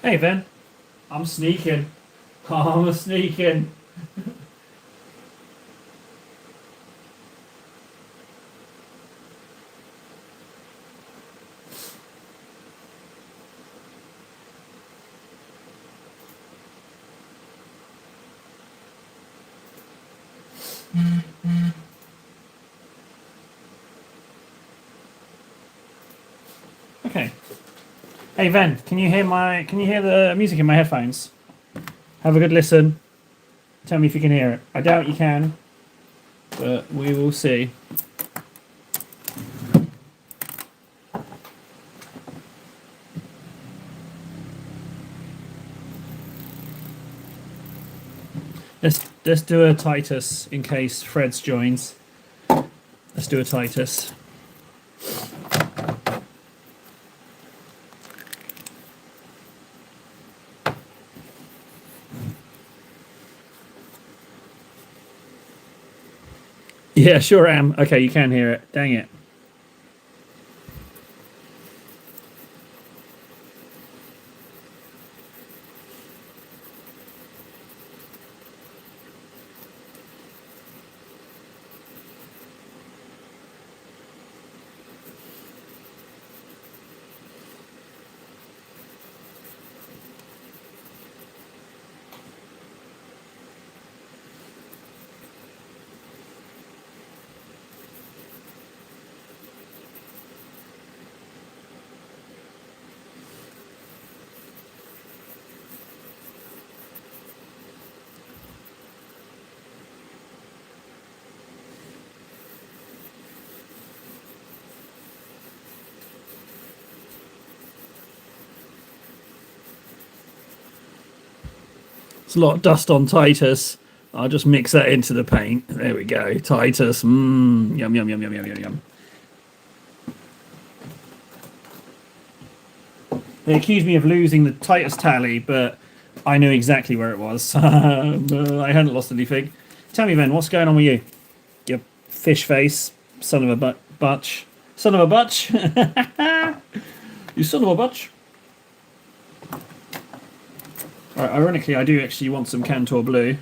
Hey, Ven. I'm sneaking. I'm sneaking. Okay. Hey, Ven. Can you hear the music in my headphones? Have a good listen. Tell me if you can hear it. I doubt you can, but we will see. Let's do a Titus in case Freds joins. Let's do a Titus. Yeah, sure am. Okay, you can hear it. Dang it. It's a lot of dust on Titus. I'll just mix that into the paint. There we go. Titus. Mmm. Yum, yum, yum, yum, yum, yum, yum. They accused me of losing the Titus tally, but I knew exactly where it was. I hadn't lost anything. Tell me, then, what's going on with you? You fish face, son of a butch. Son of a butch. You son of a butch. Right, ironically, I do actually want some Cantor Blue.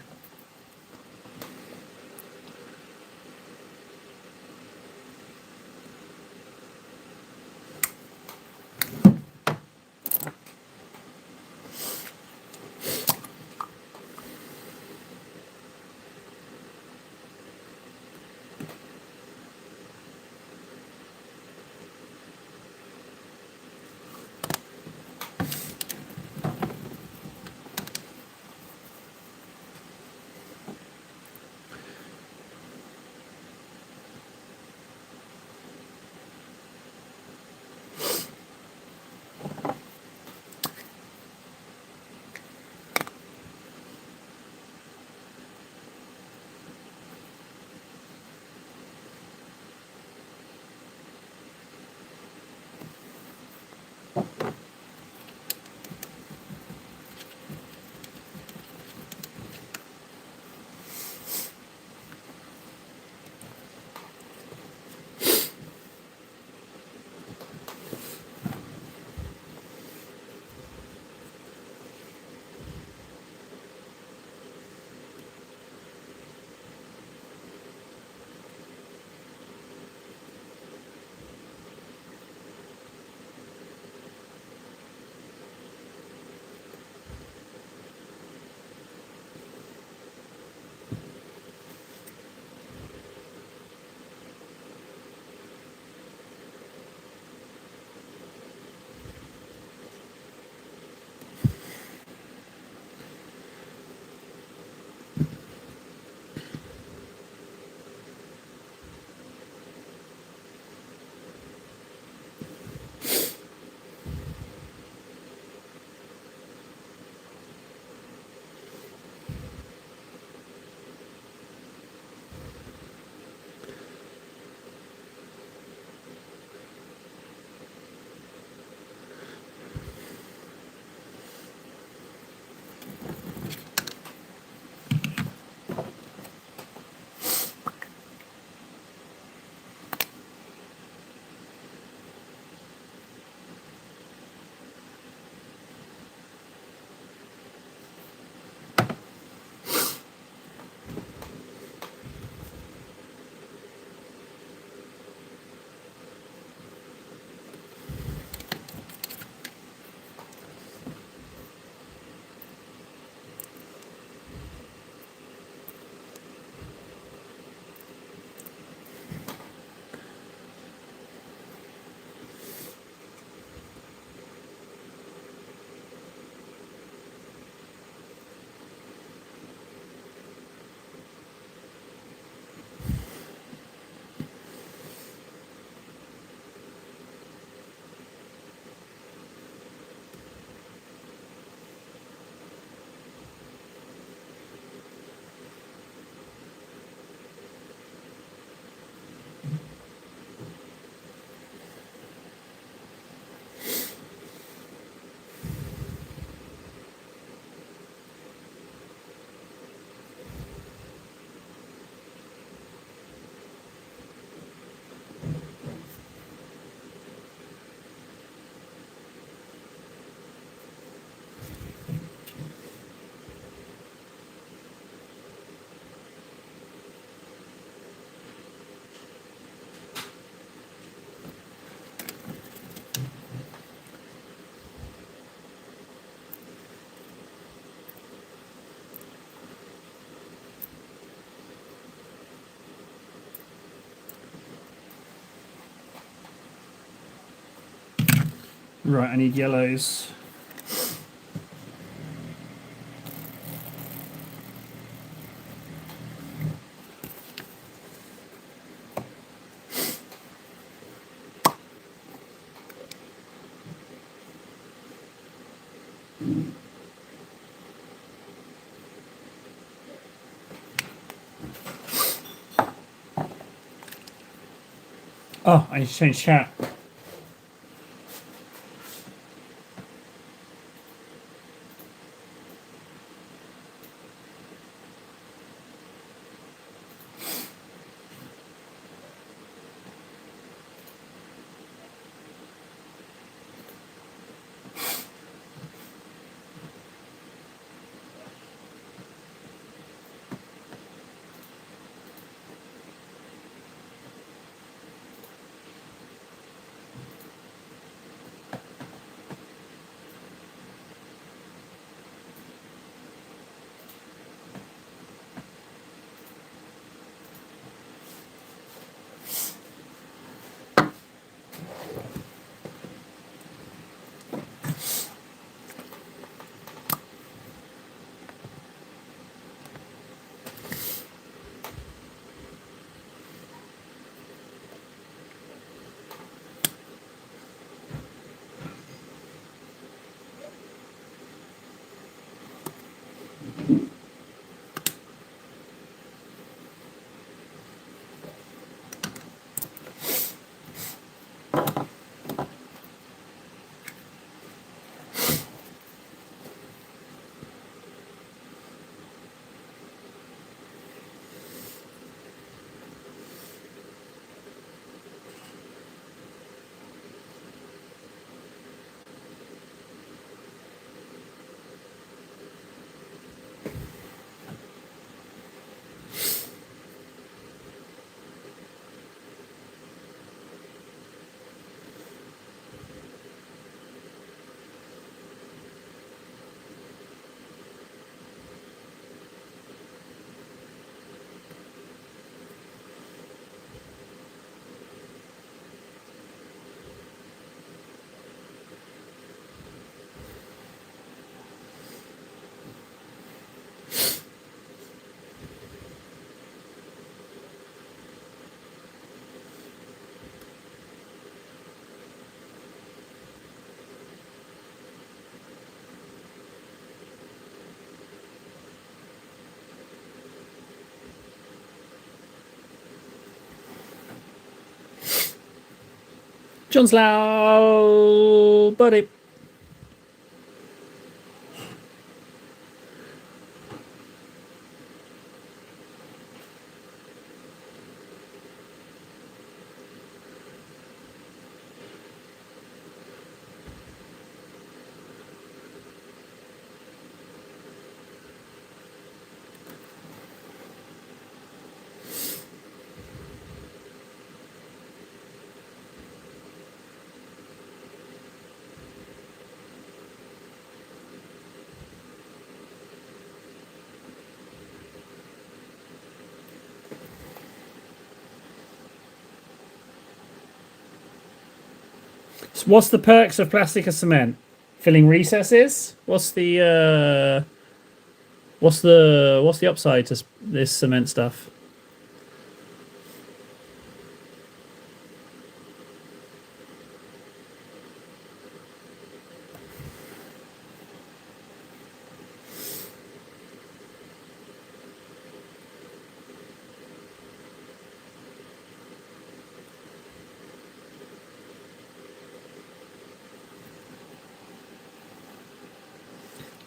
Right, I need yellows. Oh, I need to change chat. John Slough, buddy. So what's the perks of plastic or cement? Filling recesses. What's the upside to this cement stuff?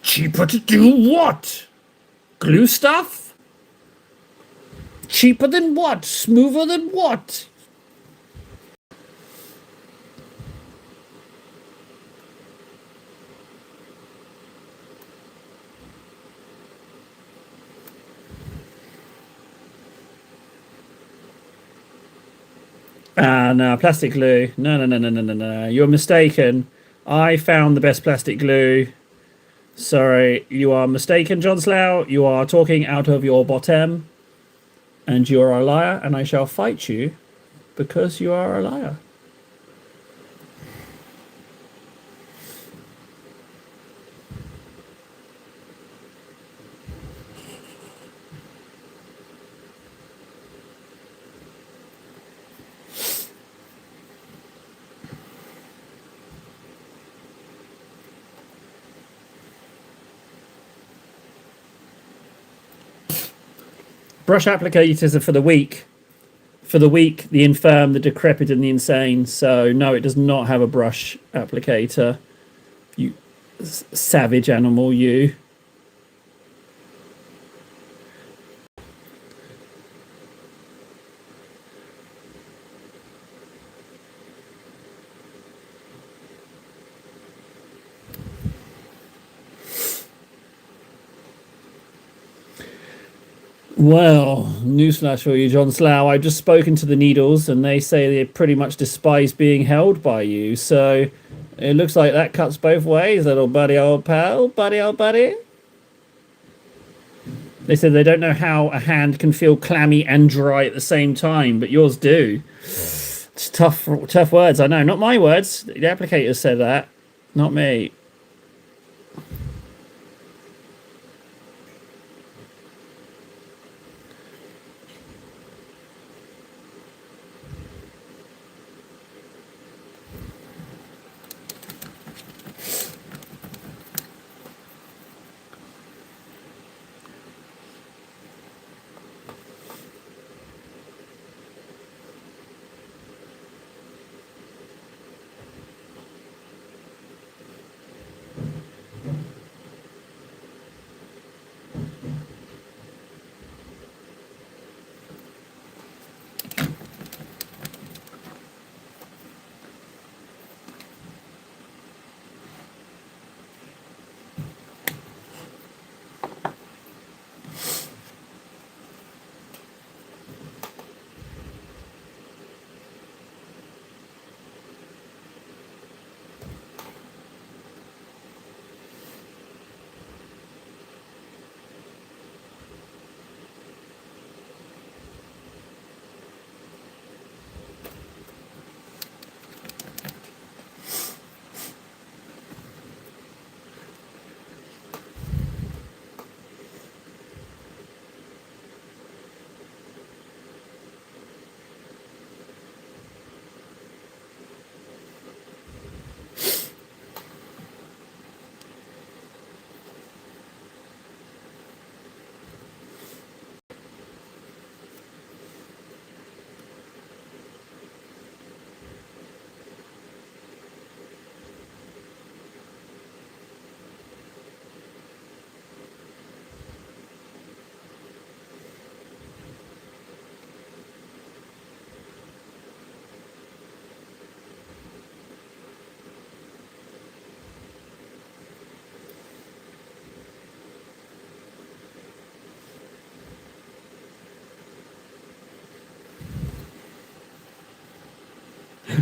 Cheaper to do what? Glue stuff? Cheaper than what? Smoother than what? Ah, no, plastic glue. No, no, no, no, no, no, no. You're mistaken. I found the best plastic glue. Sorry, you are mistaken, John Slough. You are talking out of your bottom, and you are a liar, and I shall fight you because you are a liar. Brush applicators are for the weak. For the weak, the infirm, the decrepit, and the insane. So no, it does not have a brush applicator. You savage animal, you. Well, newsflash for you, John Slough. I've just spoken to the Needles, and they say they pretty much despise being held by you. So it looks like that cuts both ways, little buddy, old pal, buddy, old buddy. They said they don't know how a hand can feel clammy and dry at the same time, but yours do. It's tough words. I know, not my words. The applicator said that, not me.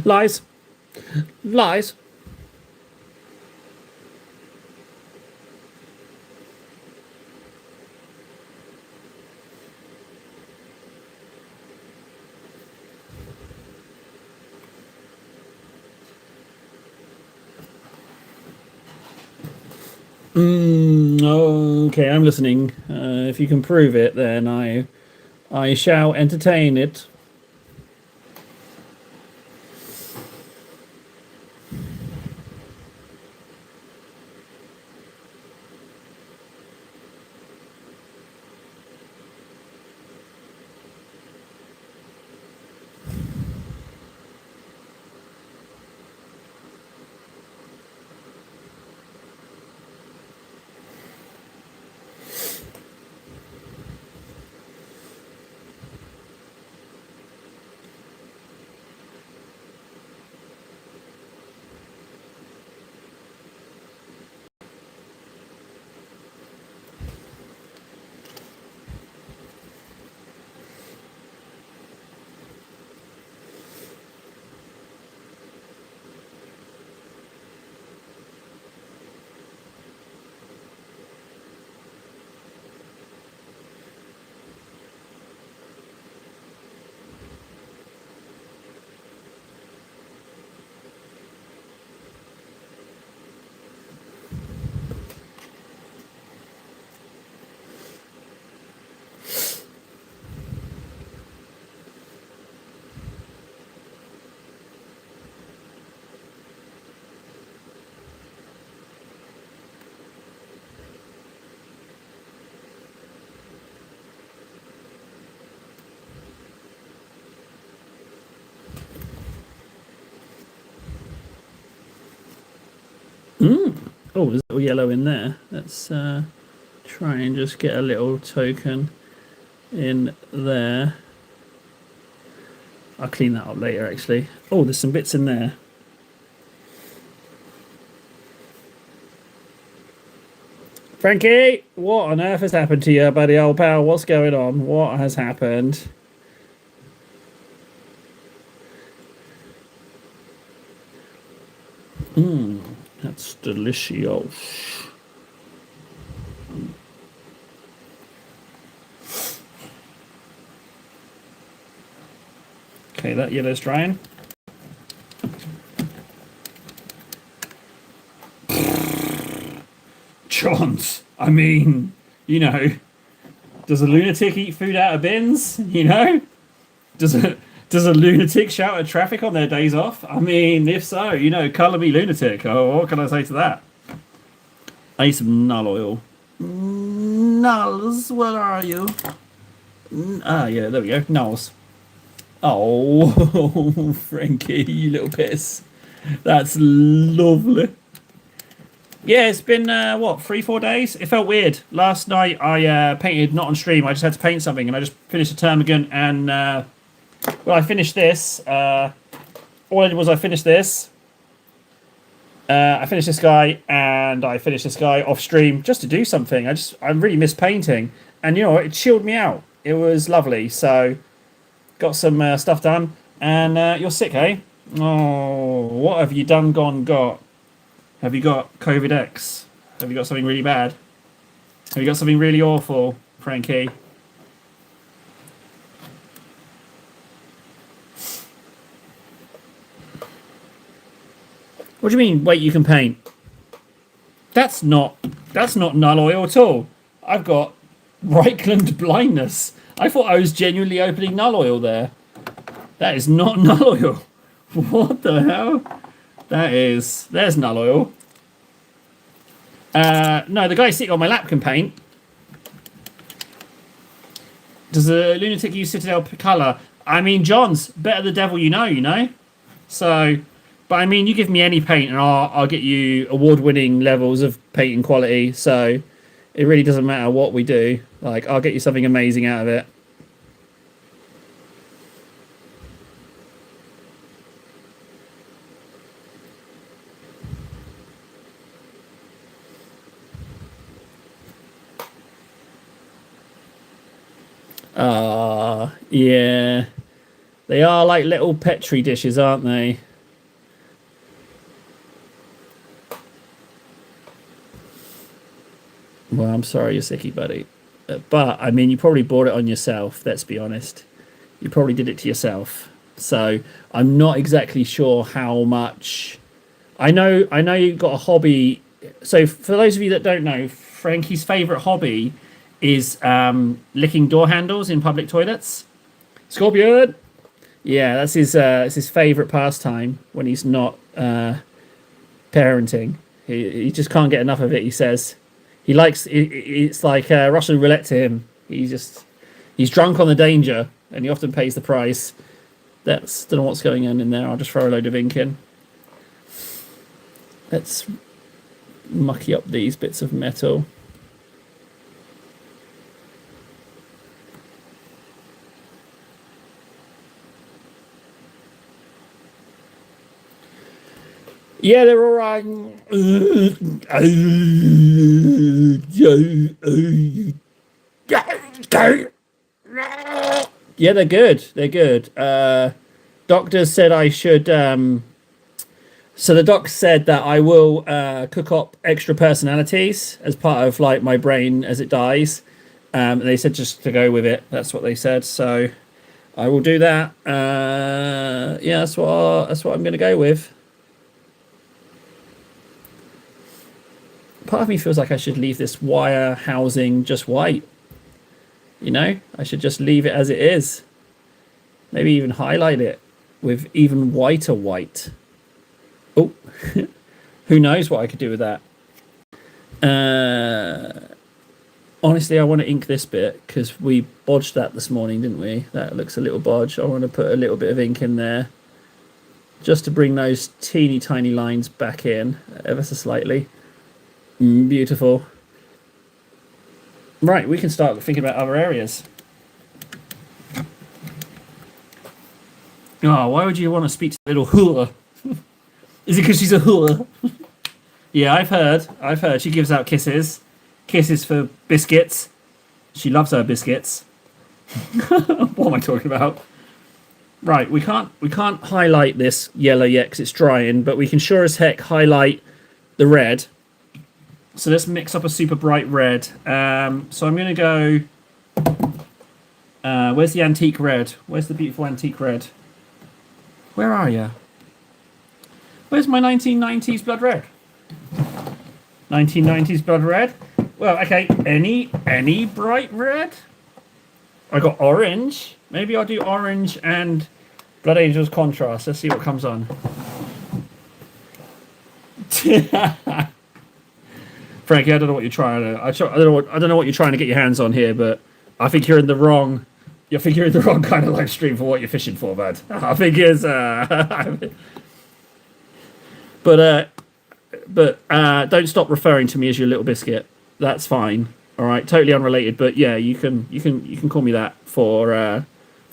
Lies. Lies. Okay, I'm listening. If you can prove it, then I shall entertain it. Oh, there's a little yellow in there. Let's try and just get a little token in there. I'll clean that up later, actually. Oh, there's some bits in there. Frankie, what on earth has happened to you, buddy, old pal? What's going on? What has happened? That's delicious. Okay, that yellow's drying. Johns, I mean, does a lunatic eat food out of bins? Does a lunatic shout at traffic on their days off? I mean, if so, colour me lunatic. Oh, what can I say to that? I need some null oil. Nulls, where are you? Yeah, there we go. Nulls. Oh, Frankie, you little piss. That's lovely. Yeah, it's been, 3-4 days? It felt weird. Last night I painted, not on stream, I just had to paint something, and I just finished a Termagant, and, I finished this. All I did was I finished this. I finished this guy, and I finished this guy off stream just to do something. I really miss painting, and it chilled me out. It was lovely, so got some stuff done, and you're sick, eh? Oh, what have you got? Have you got COVID X? Have you got something really bad? Have you got something really awful, Frankie? What do you mean, wait, you can paint? That's not null oil at all. I've got Reichland blindness. I thought I was genuinely opening null oil there. That is not null oil. What the hell? There's null oil. No, the guy sitting on my lap can paint. Does a lunatic use Citadel colour? I mean, John's better the devil you know. So, but I mean, you give me any paint and I'll get you award-winning levels of painting quality. So, it really doesn't matter what we do. Like, I'll get you something amazing out of it. Yeah. They are like little Petri dishes, aren't they? Well, I'm sorry you're sicky, buddy. But, I mean, you probably bought it on yourself, let's be honest. You probably did it to yourself. So, I'm not exactly sure how much... I know you've got a hobby. So, for those of you that don't know, Frankie's favourite hobby is licking door handles in public toilets. Scorpion! Yeah, that's his favourite pastime when he's not parenting. He just can't get enough of it, he says. He likes it's like Russian roulette to him. He's drunk on the danger, and he often pays the price. Don't know what's going on in there. I'll just throw a load of ink in. Let's mucky up these bits of metal. Yeah, they're all right. Yeah, they're good. They're good. Doctors said I should. So the doc said that I will cook up extra personalities as part of like my brain as it dies. And they said just to go with it. That's what they said. So I will do that. Yeah, that's what I'm going to go with. Part of me feels like I should leave this wire housing just white. I should just leave it as it is. Maybe even highlight it with even whiter white. Oh, who knows what I could do with that. Honestly, I want to ink this bit because we bodged that this morning, didn't we? That looks a little bodge. I want to put a little bit of ink in there. just to bring those teeny tiny lines back in ever so slightly. Beautiful. Right, we can start thinking about other areas. Oh, why would you want to speak to little hula? Is it because she's a hula? Yeah, I've heard. She gives out kisses. Kisses for biscuits. She loves her biscuits. What am I talking about? Right, we can't highlight this yellow yet because it's drying, but we can sure as heck highlight the red. So let's mix up a super bright red. So I'm going to go... where's the antique red? Where's the beautiful antique red? Where are you? Where's my 1990s blood red? 1990s blood red? Well, okay, any bright red? I got orange. Maybe I'll do orange and Blood Angels contrast. Let's see what comes on. Frankie, I don't know what you're trying to. I don't know what you're trying to get your hands on here, but I think you're in the wrong. You think you're in the wrong kind of live stream for what you're fishing for, bud. I think it's. But don't stop referring to me as your little biscuit. That's fine. All right, totally unrelated, but yeah, you can call me that for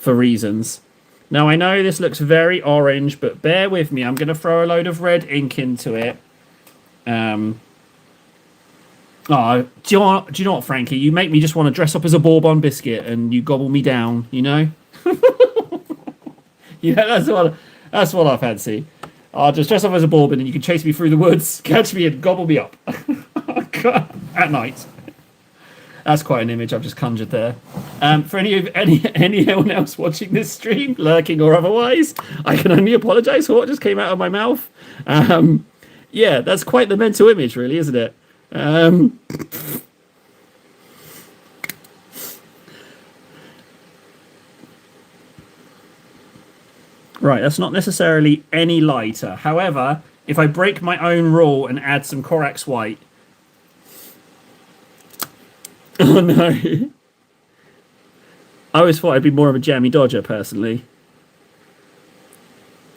reasons. Now I know this looks very orange, but bear with me. I'm going to throw a load of red ink into it. Oh, do you know what, Frankie? You make me just want to dress up as a Bourbon biscuit and you gobble me down. You know. Yeah, that's what I fancy. I'll just dress up as a Bourbon and you can chase me through the woods, catch me and gobble me up at night. That's quite an image I've just conjured there. For anyone else watching this stream, lurking or otherwise, I can only apologise for what just came out of my mouth. Yeah, that's quite the mental image, really, isn't it? Right, that's not necessarily any lighter. However, if I break my own rule and add some Corax white... Oh no. I always thought I'd be more of a jammy dodger, personally.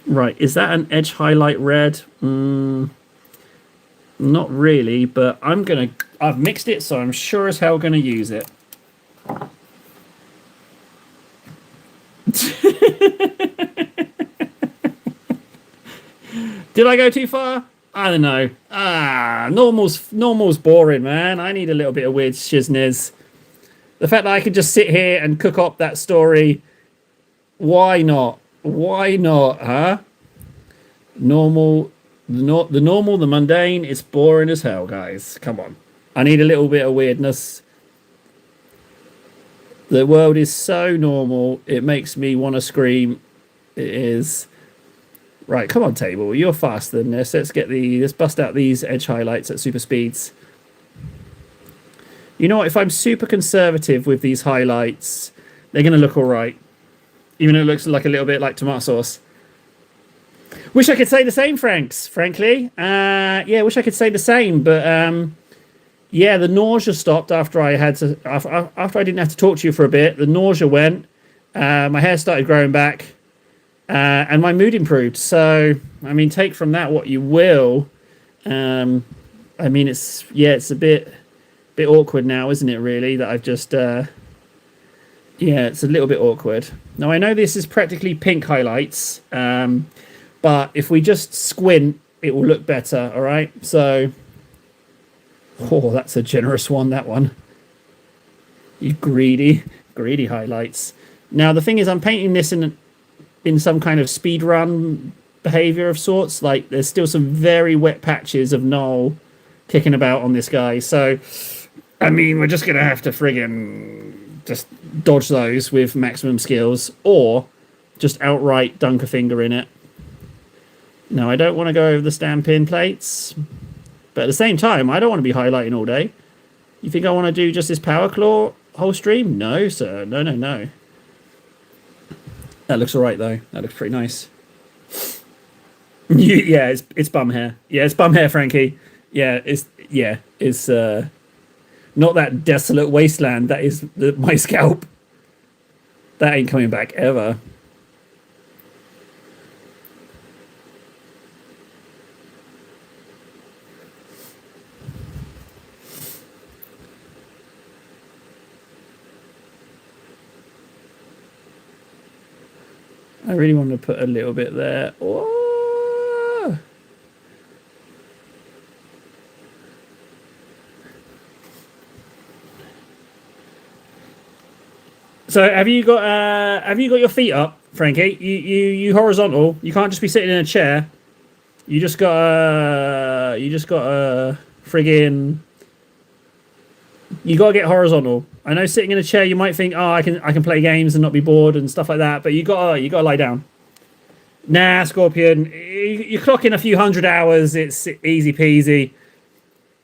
Right, is that an edge highlight red? Not really, but I've mixed it, so I'm sure as hell gonna use it. Did I go too far? I don't know. Normal's boring, man. I need a little bit of weird shizness. The fact that I can just sit here and cook up that story, why not? Why not, huh? The normal, the mundane, it's boring as hell, guys. Come on. I need a little bit of weirdness. The world is so normal, it makes me want to scream. It is... Right, come on, table. You're faster than this. Let's bust out these edge highlights at super speeds. You know what? If I'm super conservative with these highlights, they're going to look all right. Even though it looks like a little bit like tomato sauce. Wish I could say the same, frankly. Yeah, wish I could say the same. But, yeah, the nausea stopped after I didn't have to talk to you for a bit. The nausea went. My hair started growing back. And my mood improved. So, I mean, take from that what you will. I mean, it's a bit awkward now, isn't it, really? That I've just... yeah, it's a little bit awkward. Now, I know this is practically pink highlights. But if we just squint, it will look better, all right? So... Oh, that's a generous one, that one. You greedy highlights. Now, the thing is, I'm painting this in some kind of speed run behavior of sorts. Like, there's still some very wet patches of Null kicking about on this guy. So, I mean, we're just going to have to friggin' just dodge those with maximum skills or just outright dunk a finger in it. No, I don't want to go over the stampin plates. But at the same time, I don't want to be highlighting all day. You think I want to do just this Power Claw whole stream? No, sir. No. That looks all right, though. That looks pretty nice. Yeah, it's bum hair. Yeah, it's bum hair, Frankie. Yeah, it's not that desolate wasteland that is my scalp. That ain't coming back ever. I really want to put a little bit there. Oh. So have you got your feet up, Frankie? You horizontal. You can't just be sitting in a chair. You just got a friggin' you got to get horizontal. I know sitting in a chair you might think, "Oh, I can play games and not be bored and stuff like that," but you got to lie down. Nah, Scorpion, you clock in a few hundred hours, it's easy peasy.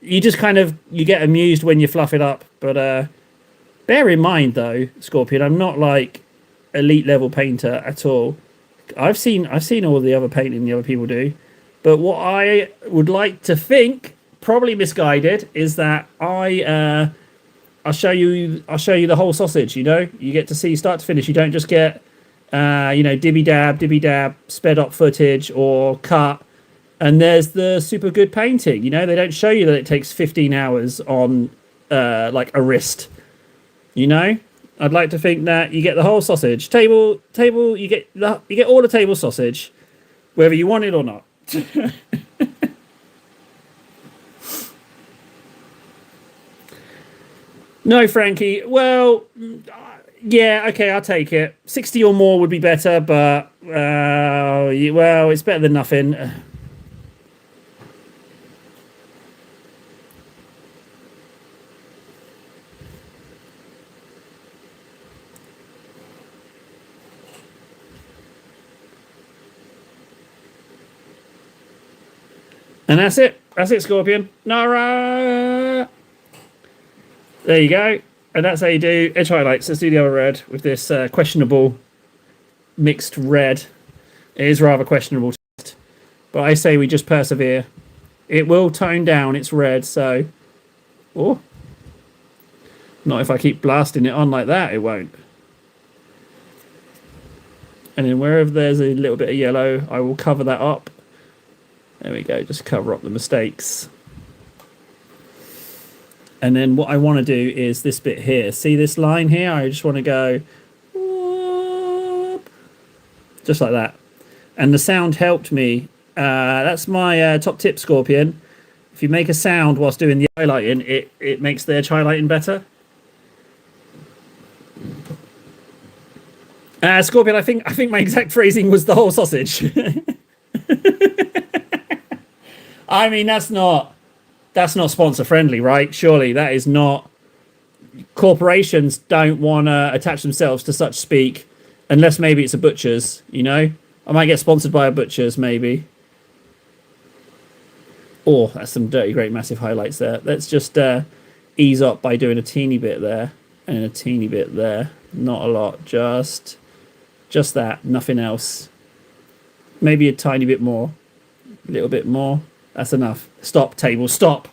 You just kind of you get amused when you fluff it up, but bear in mind though, Scorpion, I'm not like elite level painter at all. I've seen all the other painting the other people do, but what I would like to think, probably misguided, is that I'll show you the whole sausage. You know, you get to see start to finish. You don't just get dibby dab, sped up footage or cut. And there's the super good painting. You know, they don't show you that it takes 15 hours on like a wrist. You know, I'd like to think that you get the whole sausage table. You get all the table sausage, whether you want it or not. No, Frankie. Well, yeah, okay, I'll take it. 60 or more would be better, but well, it's better than nothing. And that's it. That's it, Scorpion. Nara! There you go. And that's how you do edge highlights. Let's do the other red with this questionable mixed red. It is rather questionable, but I say we just persevere. It will tone down its red, so... Oh. Not if I keep blasting it on like that, it won't. And then wherever there's a little bit of yellow, I will cover that up. There we go, just cover up the mistakes. And then what I want to do is this bit here. See this line here? I just want to go whoop, just like that. And the sound helped me. That's my top tip, Scorpion. If you make a sound whilst doing the highlighting, it makes the edge highlighting better. Scorpion, I think my exact phrasing was the whole sausage. I mean, that's not sponsor friendly, right? Surely that is not. Corporations don't want to attach themselves to such speak, unless maybe it's a butcher's. You know, I might get sponsored by a butcher's, maybe. Oh, that's some dirty, great, massive highlights there. Let's just ease up by doing a teeny bit there and a teeny bit there. Not a lot, just that, nothing else. Maybe a tiny bit more, a little bit more. That's enough. Stop, table, stop.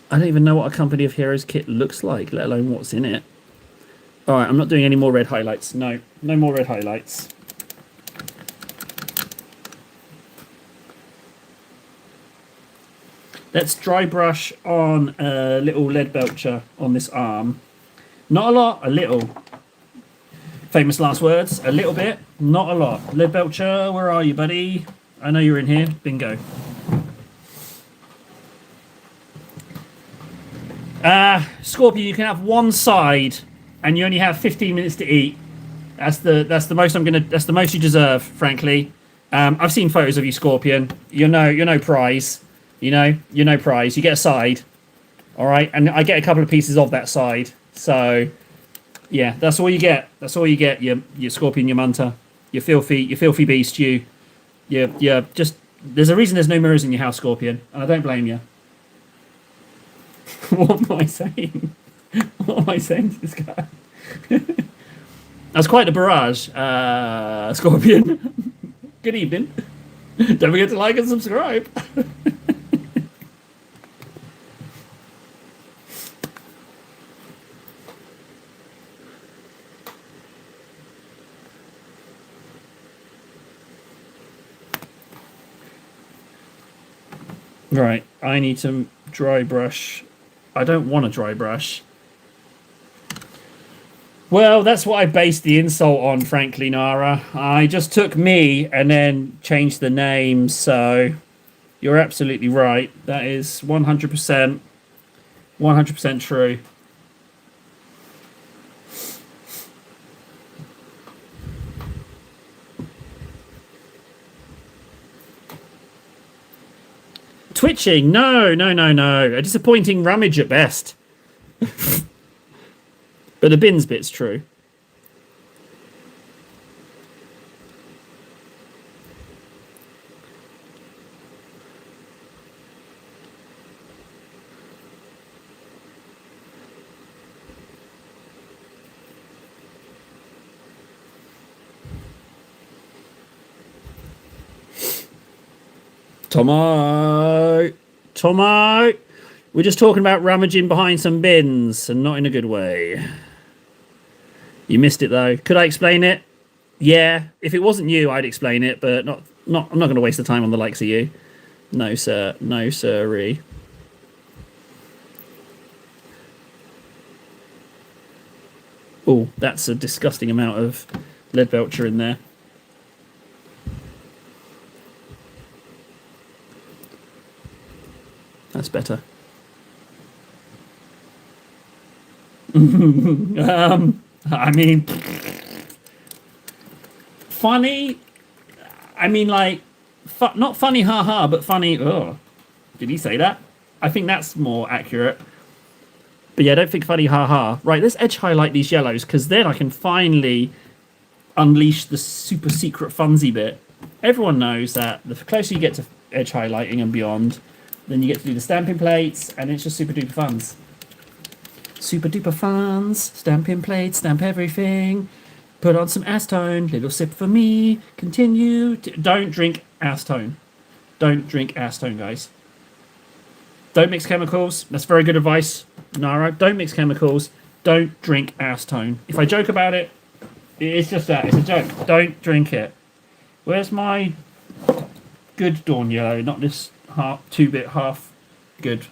I don't even know what a Company of Heroes kit looks like, let alone what's in it. All right, I'm not doing any more red highlights. No more red highlights. Let's dry brush on a little lead belcher on this arm. Not a lot, a little. Famous last words, a little bit, not a lot. Lead belcher, where are you, buddy? I know you're in here. Bingo. Scorpion, you can have one side, and you only have 15 minutes to eat. That's the most I'm gonna. That's the most you deserve, frankly. I've seen photos of you, Scorpion. You're no prize. You're no prize. You get a side, all right, and I get a couple of pieces of that side. So, yeah, that's all you get. That's all you get. You Scorpion, you Munter, you filthy beast. You just. There's a reason there's no mirrors in your house, Scorpion, and I don't blame you. What am I saying? What am I saying to this guy? That's quite a barrage, Scorpion. Good evening. Don't forget to like and subscribe. Right, I need to dry brush I don't want a dry brush. Well, that's what I based the insult on, frankly, Nara. I just took me and then changed the name, so you're absolutely right. That is 100% true. Twitching? No, no, no, no. A disappointing rummage at best. But the bins bit's true. Tomo! Tomo! We're just talking about rummaging behind some bins, and not in a good way. You missed it, though. Could I explain it? Yeah. If it wasn't you, I'd explain it, but I'm not going to waste the time on the likes of you. No, sir. No, sirree. Oh, that's a disgusting amount of Leadbelcher in there. That's better. I mean, funny. I mean, like, not funny, haha, but funny. Oh, did he say that? I think that's more accurate. But yeah, I don't think funny, haha. Right, let's edge highlight these yellows because then I can finally unleash the super secret funsy bit. Everyone knows that the closer you get to edge highlighting and beyond, then you get to do the stamping plates, and it's just super duper funs. Super duper funs. Stamping plates, stamp everything. Put on some acetone. Little sip for me. Continue. Don't drink acetone. Don't drink acetone, guys. Don't mix chemicals. That's very good advice, Nara. Don't mix chemicals. Don't drink acetone. If I joke about it, it's just that. It's a joke. Don't drink it. Where's my good Dawn Yellow? Not this half, 2-bit half good.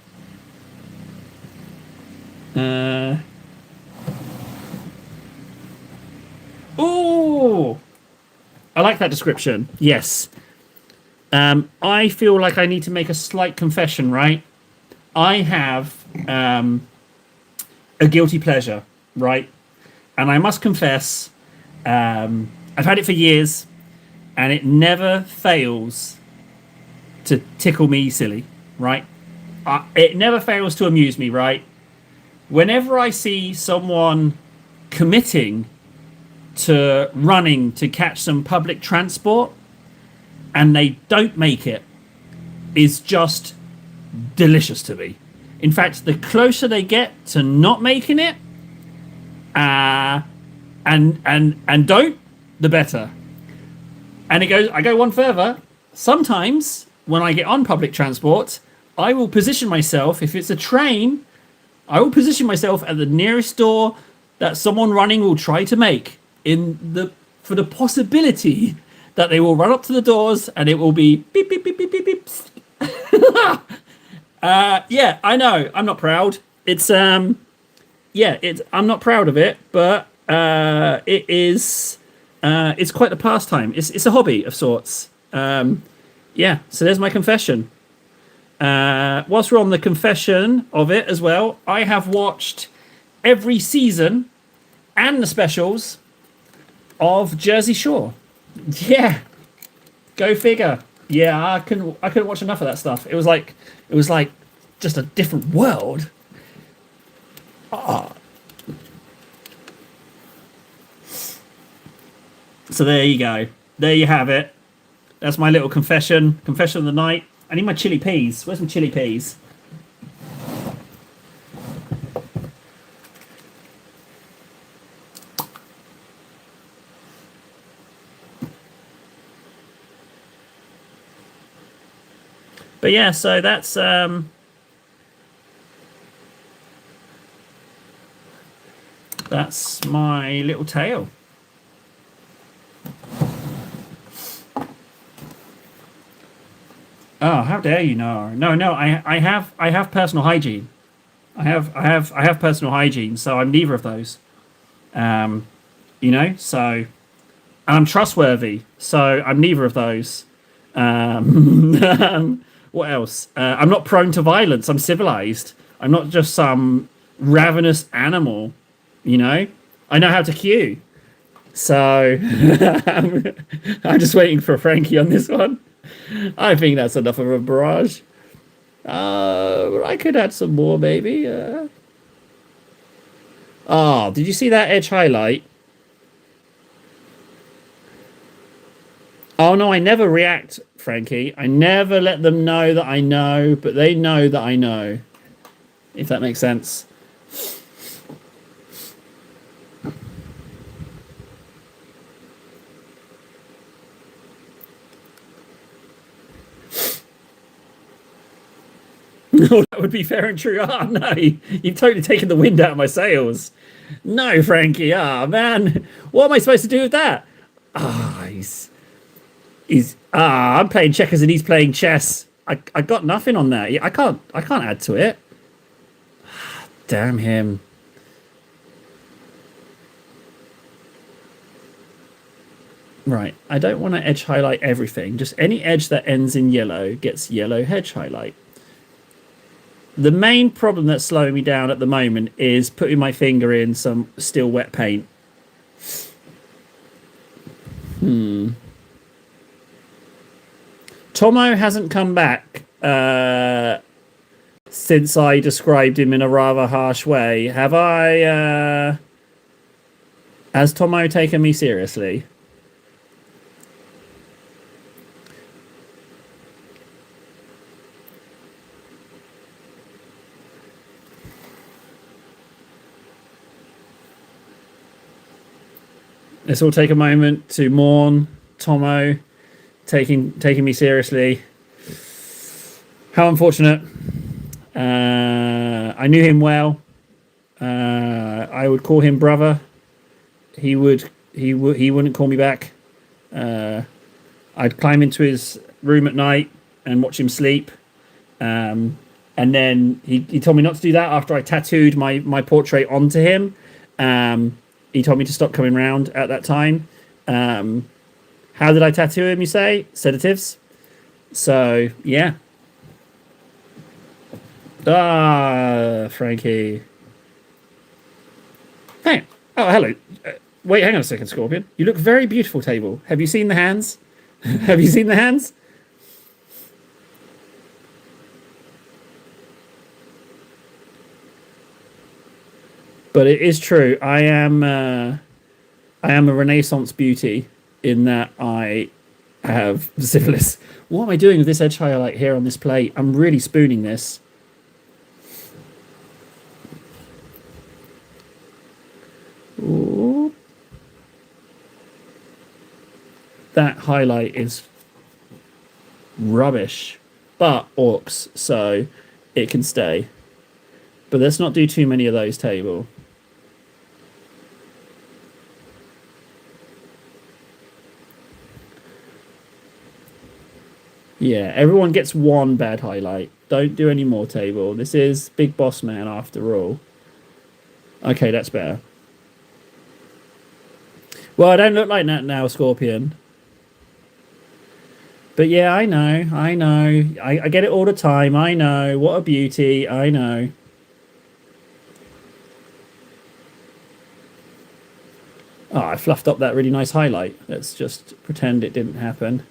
Oh, I like that description. Yes. I feel like I need to make a slight confession, right? I have a guilty pleasure, right? And I must confess, I've had it for years, and it never fails to tickle me silly, right? It never fails to amuse me, right? Whenever I see someone committing to running to catch some public transport and they don't make it, is just delicious to me. In fact, the closer they get to not making it, and don't, the better. And I go one further. Sometimes when I get on public transport, I will position myself, if it's a train, I will position myself at the nearest door that someone running will try to make for the possibility that they will run up to the doors and it will be beep, beep, beep, beep, beep, beep. Yeah, I know. I'm not proud. I'm not proud of it, but it is, it's quite a pastime. It's a hobby of sorts. Yeah, so there's my confession. Whilst we're on the confession of it as well, I have watched every season and the specials of Jersey Shore. Yeah, go figure. Yeah, I couldn't watch enough of that stuff. It was like just a different world. Oh. So there you go. There you have it. That's my little confession of the night. I need my chili peas. Where's my chili peas? But yeah, so that's my little tale. Oh, how dare you? No. I have personal hygiene. I have personal hygiene, so I'm neither of those. Um, so and I'm trustworthy, so I'm neither of those. What else? I'm not prone to violence. I'm civilized. I'm not just some ravenous animal. You know, I know how to queue. So I'm just waiting for Frankie on this one. I think that's enough of a barrage. I could add some more, maybe. Oh, did you see that edge highlight? Oh no, I never react, Frankie. I never let them know that I know, but they know that I know. If that makes sense. No, that would be fair and true. Ah, no, you've totally taken the wind out of my sails. No, Frankie. Ah, man, what am I supposed to do with that? Ah, I'm playing checkers and he's playing chess. I got nothing on that. I can't add to it. Damn him. Right, I don't want to edge highlight everything. Just any edge that ends in yellow gets yellow edge highlight. The main problem that's slowing me down at the moment is putting my finger in some still wet paint. Tomo hasn't come back since I described him in a rather harsh way. Have I? Has Tomo taken me seriously? Let's all take a moment to mourn Tomo taking me seriously. How unfortunate. I knew him well. I would call him brother. He wouldn't call me back. I'd climb into his room at night and watch him sleep. And then he told me not to do that after I tattooed my portrait onto him. He told me to stop coming round at that time. How did I tattoo him, you say? Sedatives. So, yeah. Ah, Frankie. Hey. Oh, hello. Wait, hang on a second, Scorpion. You look very beautiful, table. Have you seen the hands? Have you seen the hands? But it is true. I am a Renaissance beauty in that I have syphilis. What am I doing with this edge highlight here on this plate? I'm really spooning this. Ooh. That highlight is rubbish, but orcs, so it can stay. But let's not do too many of those, table. Yeah, everyone gets one bad highlight. Don't do any more, table. This is Big Boss Man after all. Okay, that's better. Well, I don't look like that now, Scorpion. But yeah, I know. I get it all the time. I know. What a beauty. I know. Oh, I fluffed up that really nice highlight. Let's just pretend it didn't happen.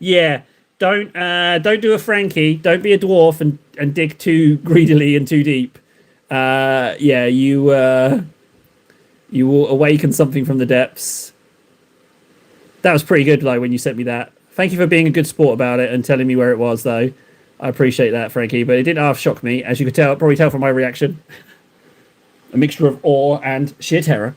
Yeah, don't do a Frankie. Don't be a dwarf and dig too greedily and too deep. Yeah, you will awaken something from the depths. That was pretty good, though, when you sent me that. Thank you for being a good sport about it and telling me where it was, though. I appreciate that, Frankie. But it did half shock me, as you could tell, probably tell from my reaction. A mixture of awe and sheer terror.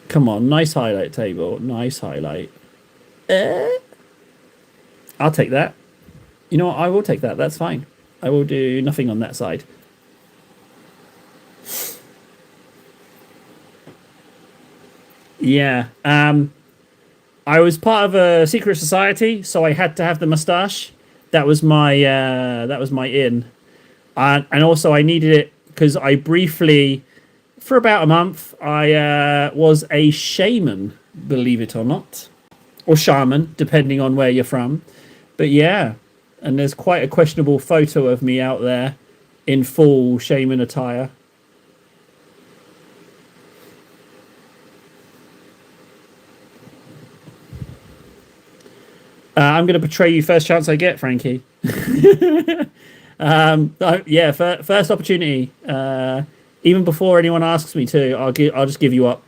Come on, nice highlight, table. Nice highlight. I'll take that. You know what? I will take that. That's fine. I will do nothing on that side. Yeah. I was part of a secret society, so I had to have the mustache. That was my in. And also I needed it because I briefly, for about a month, I was a shaman, believe it or not, or shaman, depending on where you're from. But yeah, and there's quite a questionable photo of me out there in full shaman attire. I'm going to betray you first chance I get, Frankie. Yeah, first opportunity. Even before anyone asks me to, I'll just give you up.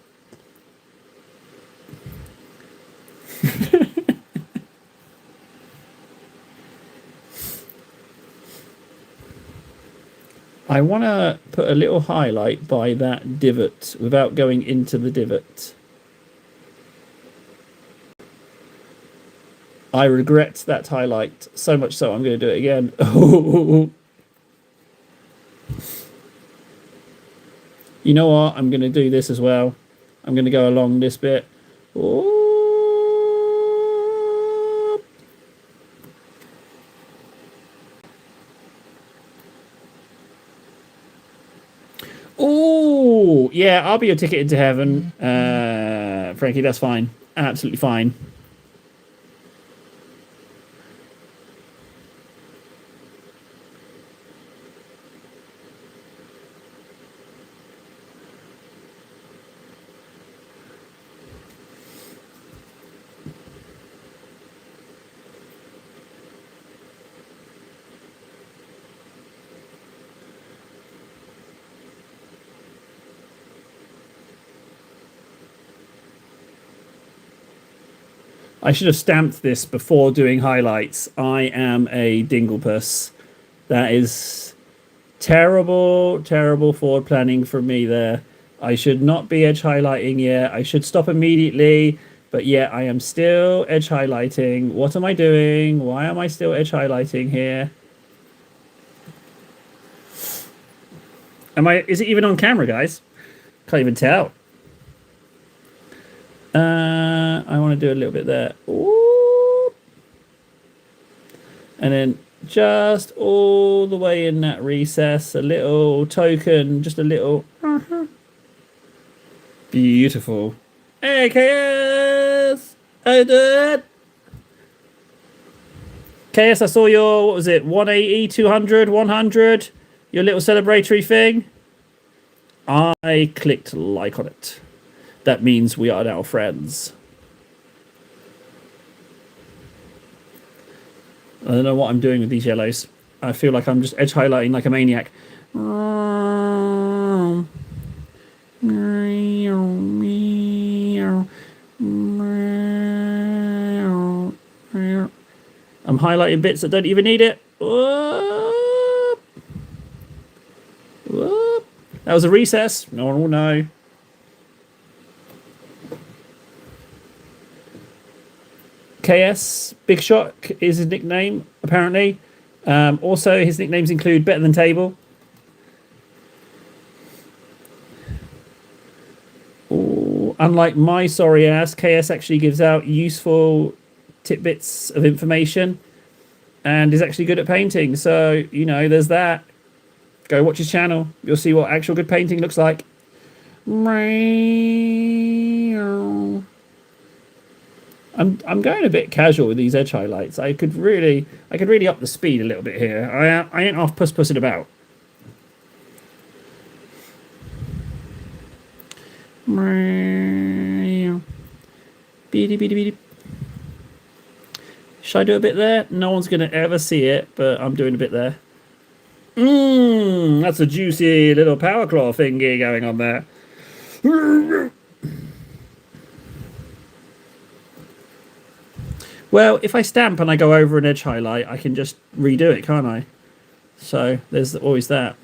I want to put a little highlight by that divot without going into the divot. I regret that highlight so much so I'm going to do it again. You know what? I'm going to do this as well. I'm going to go along this bit. Oh, yeah, I'll be your ticket into heaven. Frankie, that's fine. Absolutely fine. I should have stamped this before doing highlights. I am a dinglepuss. That is terrible, terrible forward planning from me there. I should not be edge highlighting yet. I should stop immediately. But yeah, I am still edge highlighting. What am I doing? Why am I still edge highlighting here? Is it even on camera, guys? Can't even tell. I want to do a little bit there. Ooh. And then just all the way in that recess, a little token, just a little. Beautiful. Hey, KS! I did! KS, I saw your, what was it, 180, 200, 100? Your little celebratory thing? I clicked like on it. That means we are now friends. I don't know what I'm doing with these yellows. I feel like I'm just edge highlighting like a maniac. I'm highlighting bits that don't even need it. Whoop. Whoop. That was a recess. No one will know. KS Big Shot is his nickname, apparently. Also, his nicknames include Better Than Table. Ooh, unlike my sorry ass, KS actually gives out useful tidbits of information and is actually good at painting. So, you know, there's that. Go watch his channel. You'll see what actual good painting looks like. I'm going a bit casual with these edge highlights. I could really up the speed a little bit here. I ain't off pussing about. Should I do a bit there? No one's gonna ever see it, but I'm doing a bit there. That's a juicy little power claw thingy going on there. Well, if I stamp and I go over an edge highlight, I can just redo it, can't I? So there's always that.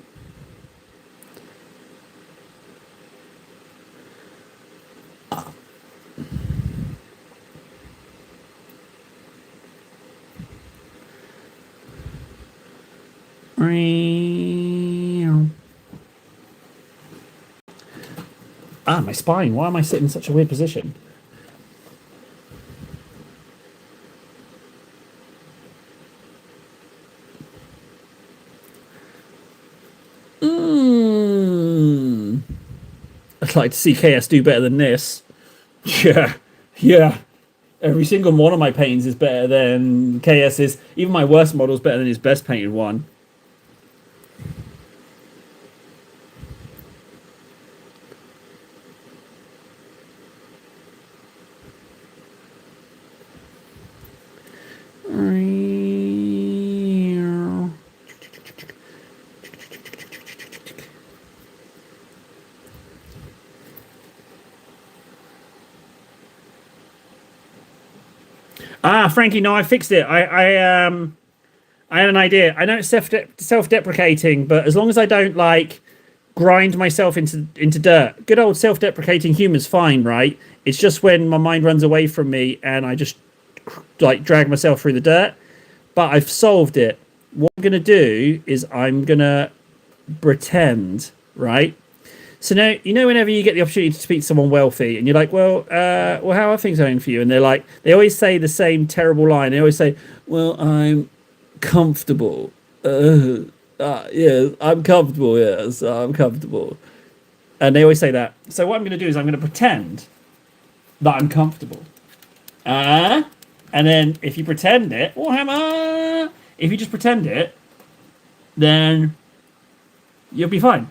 Ah, my spine. Why am I sitting in such a weird position? I'd like to see KS do better than this. Yeah, yeah. Every single one of my paintings is better than KS's. Even my worst model's better than his best painted one. Ah, Frankie, no, I fixed it. I had an idea. I know it's self-deprecating, but as long as I don't like grind myself into dirt, good old self-deprecating humor's fine, right? It's just when my mind runs away from me and I just like drag myself through the dirt. But I've solved it. What I'm gonna do is I'm gonna pretend, right? So now, you know, whenever you get the opportunity to speak to someone wealthy, and you're like, well, how are things going for you? And they're like, they always say the same terrible line. They always say, well, I'm comfortable. Yeah, I'm comfortable. Yes, I'm comfortable. And they always say that. So what I'm going to do is I'm going to pretend that I'm comfortable. And then if you pretend it, if you just pretend it, then you'll be fine.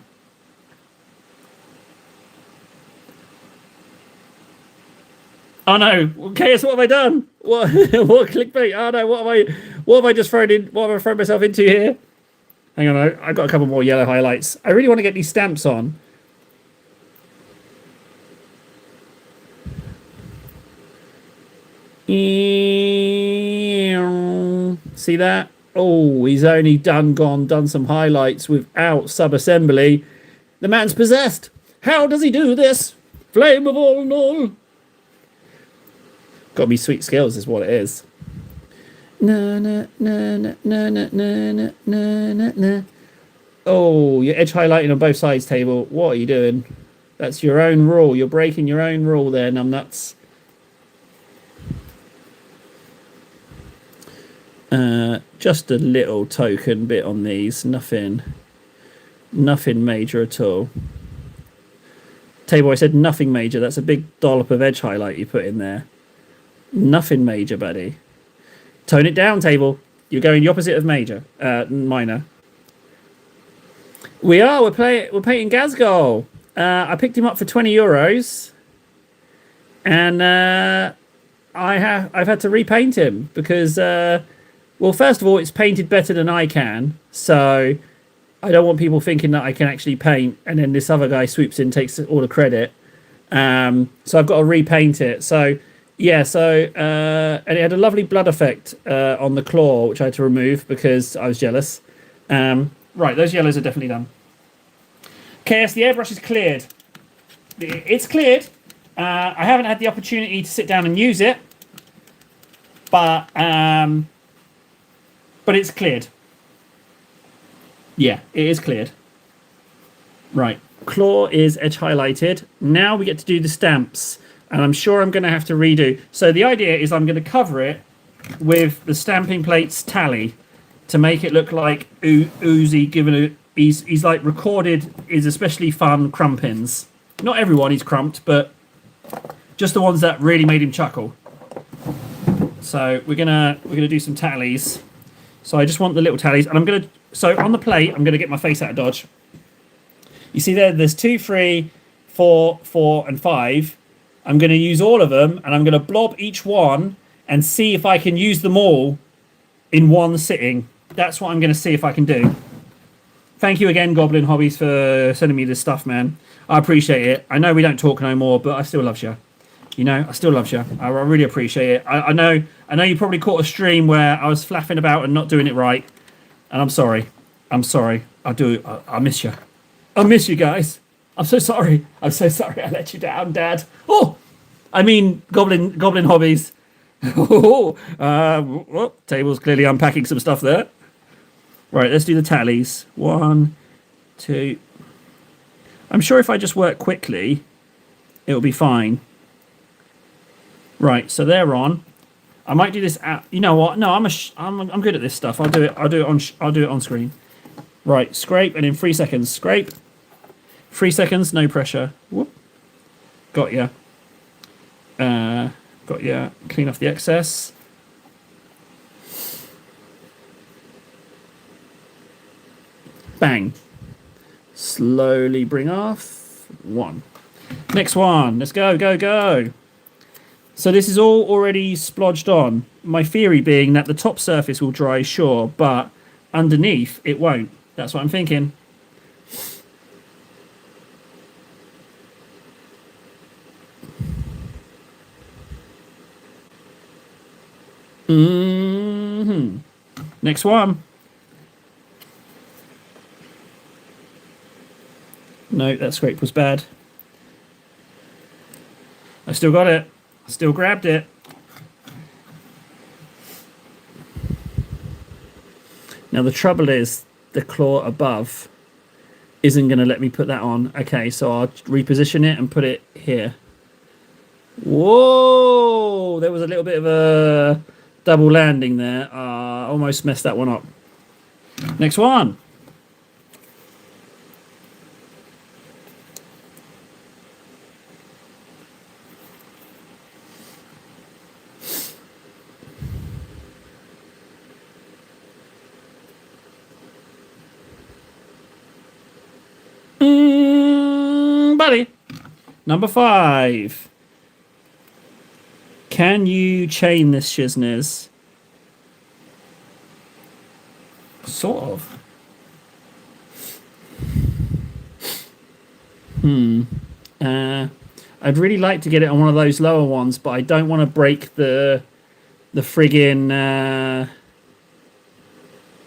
Oh no, KS, what have I done? What what clickbait? Oh no, what have I just thrown in? What have I thrown myself into here? Hang on, I got a couple more yellow highlights. I really want to get these stamps on. See that? Oh, he's only done some highlights without sub-assembly. The man's possessed. How does he do this? Flame of all null. Got me sweet skills is what it is. Na na na na na na na na na na. Oh, you're edge highlighting on both sides, table. What are you doing? That's your own rule. You're breaking your own rule there, numbnuts. Just a little token bit on these. Nothing major at all. Table, I said nothing major. That's a big dollop of edge highlight you put in there. Nothing major, buddy. Tone it down, table. You're going the opposite of major, minor. We're painting Gazgol. I picked him up for €20, and I've had to repaint him because, well, first of all, it's painted better than I can, so I don't want people thinking that I can actually paint, and then this other guy swoops in, takes all the credit. So I've got to repaint it. So. Yeah, and it had a lovely blood effect on the claw, which I had to remove because I was jealous. Right, those yellows are definitely done. KS, the airbrush is cleared. It's cleared. I haven't had the opportunity to sit down and use it, but it's cleared. Yeah, it is cleared. Right, claw is edge highlighted. Now we get to do the stamps. And I'm sure I'm going to have to redo. So the idea is I'm going to cover it with the stamping plates tally to make it look like Uzi given he's like recorded his especially fun crumpins. Not everyone he's crumped, but just the ones that really made him chuckle. So we're gonna do some tallies. So I just want the little tallies, and so on the plate I'm gonna get my face out of dodge. You see there's 2, 3, 4, 4, and 5. I'm going to use all of them, and I'm going to blob each one and see if I can use them all in one sitting. That's what I'm going to see if I can do. Thank you again, Goblin Hobbies, for sending me this stuff, man. I appreciate it. I know we don't talk no more, but I still love you. You know, I still love you. I really appreciate it. I know you probably caught a stream where I was flapping about and not doing it right, and I'm sorry. I'm sorry. I miss you. I miss you guys. I'm so sorry. I'm so sorry I let you down, Dad. Oh, I mean, Goblin Hobbies. Table's clearly unpacking some stuff there. Right, let's do the tallies. 1, 2. I'm sure if I just work quickly, it'll be fine. Right, so they're on. I might do this at. You know what? No, I'm good at this stuff. I'll do it. I'll do it on screen. Right, scrape, and in 3 seconds, scrape. 3 seconds, no pressure. Whoop. Got ya. Got ya. Clean off the excess. Bang. Slowly bring off. 1. Next one. Let's go, go, go. So this is all already splodged on. My theory being that the top surface will dry, sure, but underneath it won't. That's what I'm thinking. Next one. No, that scrape was bad. I still got it. I still grabbed it. Now the trouble is the claw above isn't going to let me put that on. Okay, so I'll reposition it and put it here. Whoa! There was a little bit of a double landing there. Almost messed that one up. Next one. Buddy. Number 5. Can you chain this shizness? Sort of. I'd really like to get it on one of those lower ones, but I don't want to break the friggin'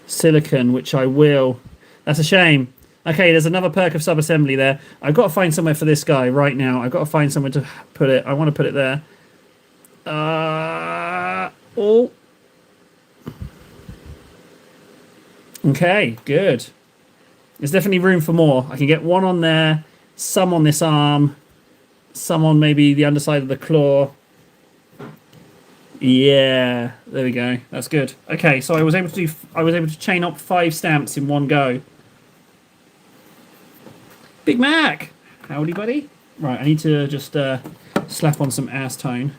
silicon, which I will. That's a shame. Okay, there's another perk of sub-assembly there. I've got to find somewhere for this guy right now. I've got to find somewhere to put it. I want to put it there. Oh. Okay, good. There's definitely room for more. I can get one on there, some on this arm, some on maybe the underside of the claw. Yeah, there we go. That's good. Okay, so I was able to chain up 5 stamps in one go. Big Mac! Howdy, buddy. Right, I need to just slap on some ass tone.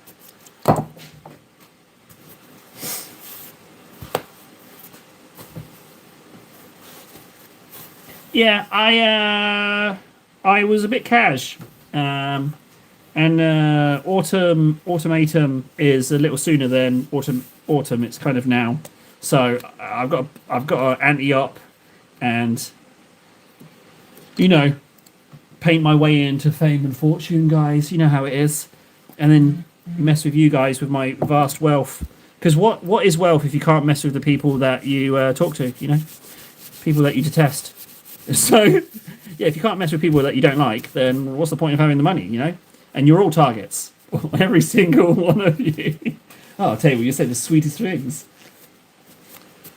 Yeah, I was a bit cash. And automatum is a little sooner than autumn. It's kind of now. So I've got an anti-op and, you know, paint my way into fame and fortune, guys. You know how it is. And then mess with you guys with my vast wealth. Because what is wealth if you can't mess with the people that you talk to, you know? People that you detest. So, yeah, if you can't mess with people that you don't like, then what's the point of having the money, you know? And you're all targets. Every single one of you. Oh, I'll tell you what, you said the sweetest things.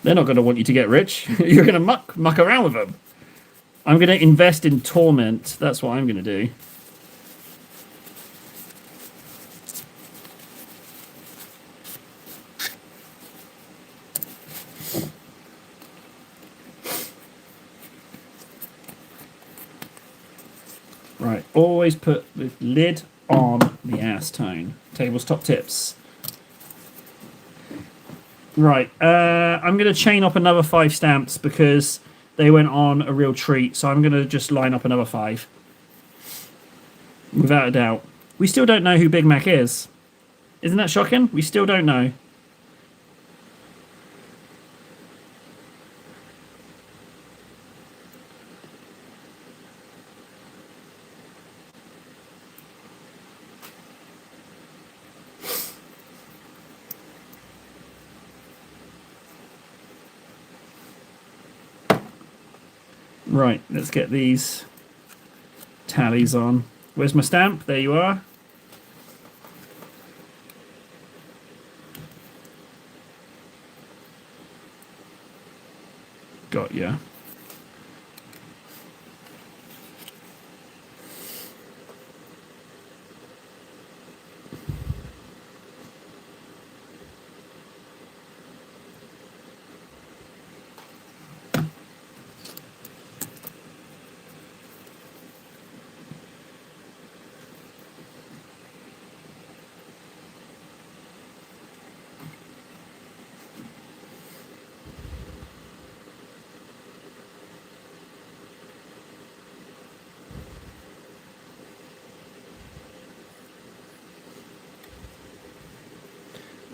They're not going to want you to get rich. You're going to muck around with them. I'm going to invest in torment. That's what I'm going to do. Right, always put the lid on the ass tone. Table's top tips. Right, I'm going to chain up another 5 stamps because they went on a real treat. So I'm going to just line up another 5. Without a doubt. We still don't know who Big Mac is. Isn't that shocking? We still don't know. Right, let's get these tallies on. Where's my stamp? There you are. Got ya.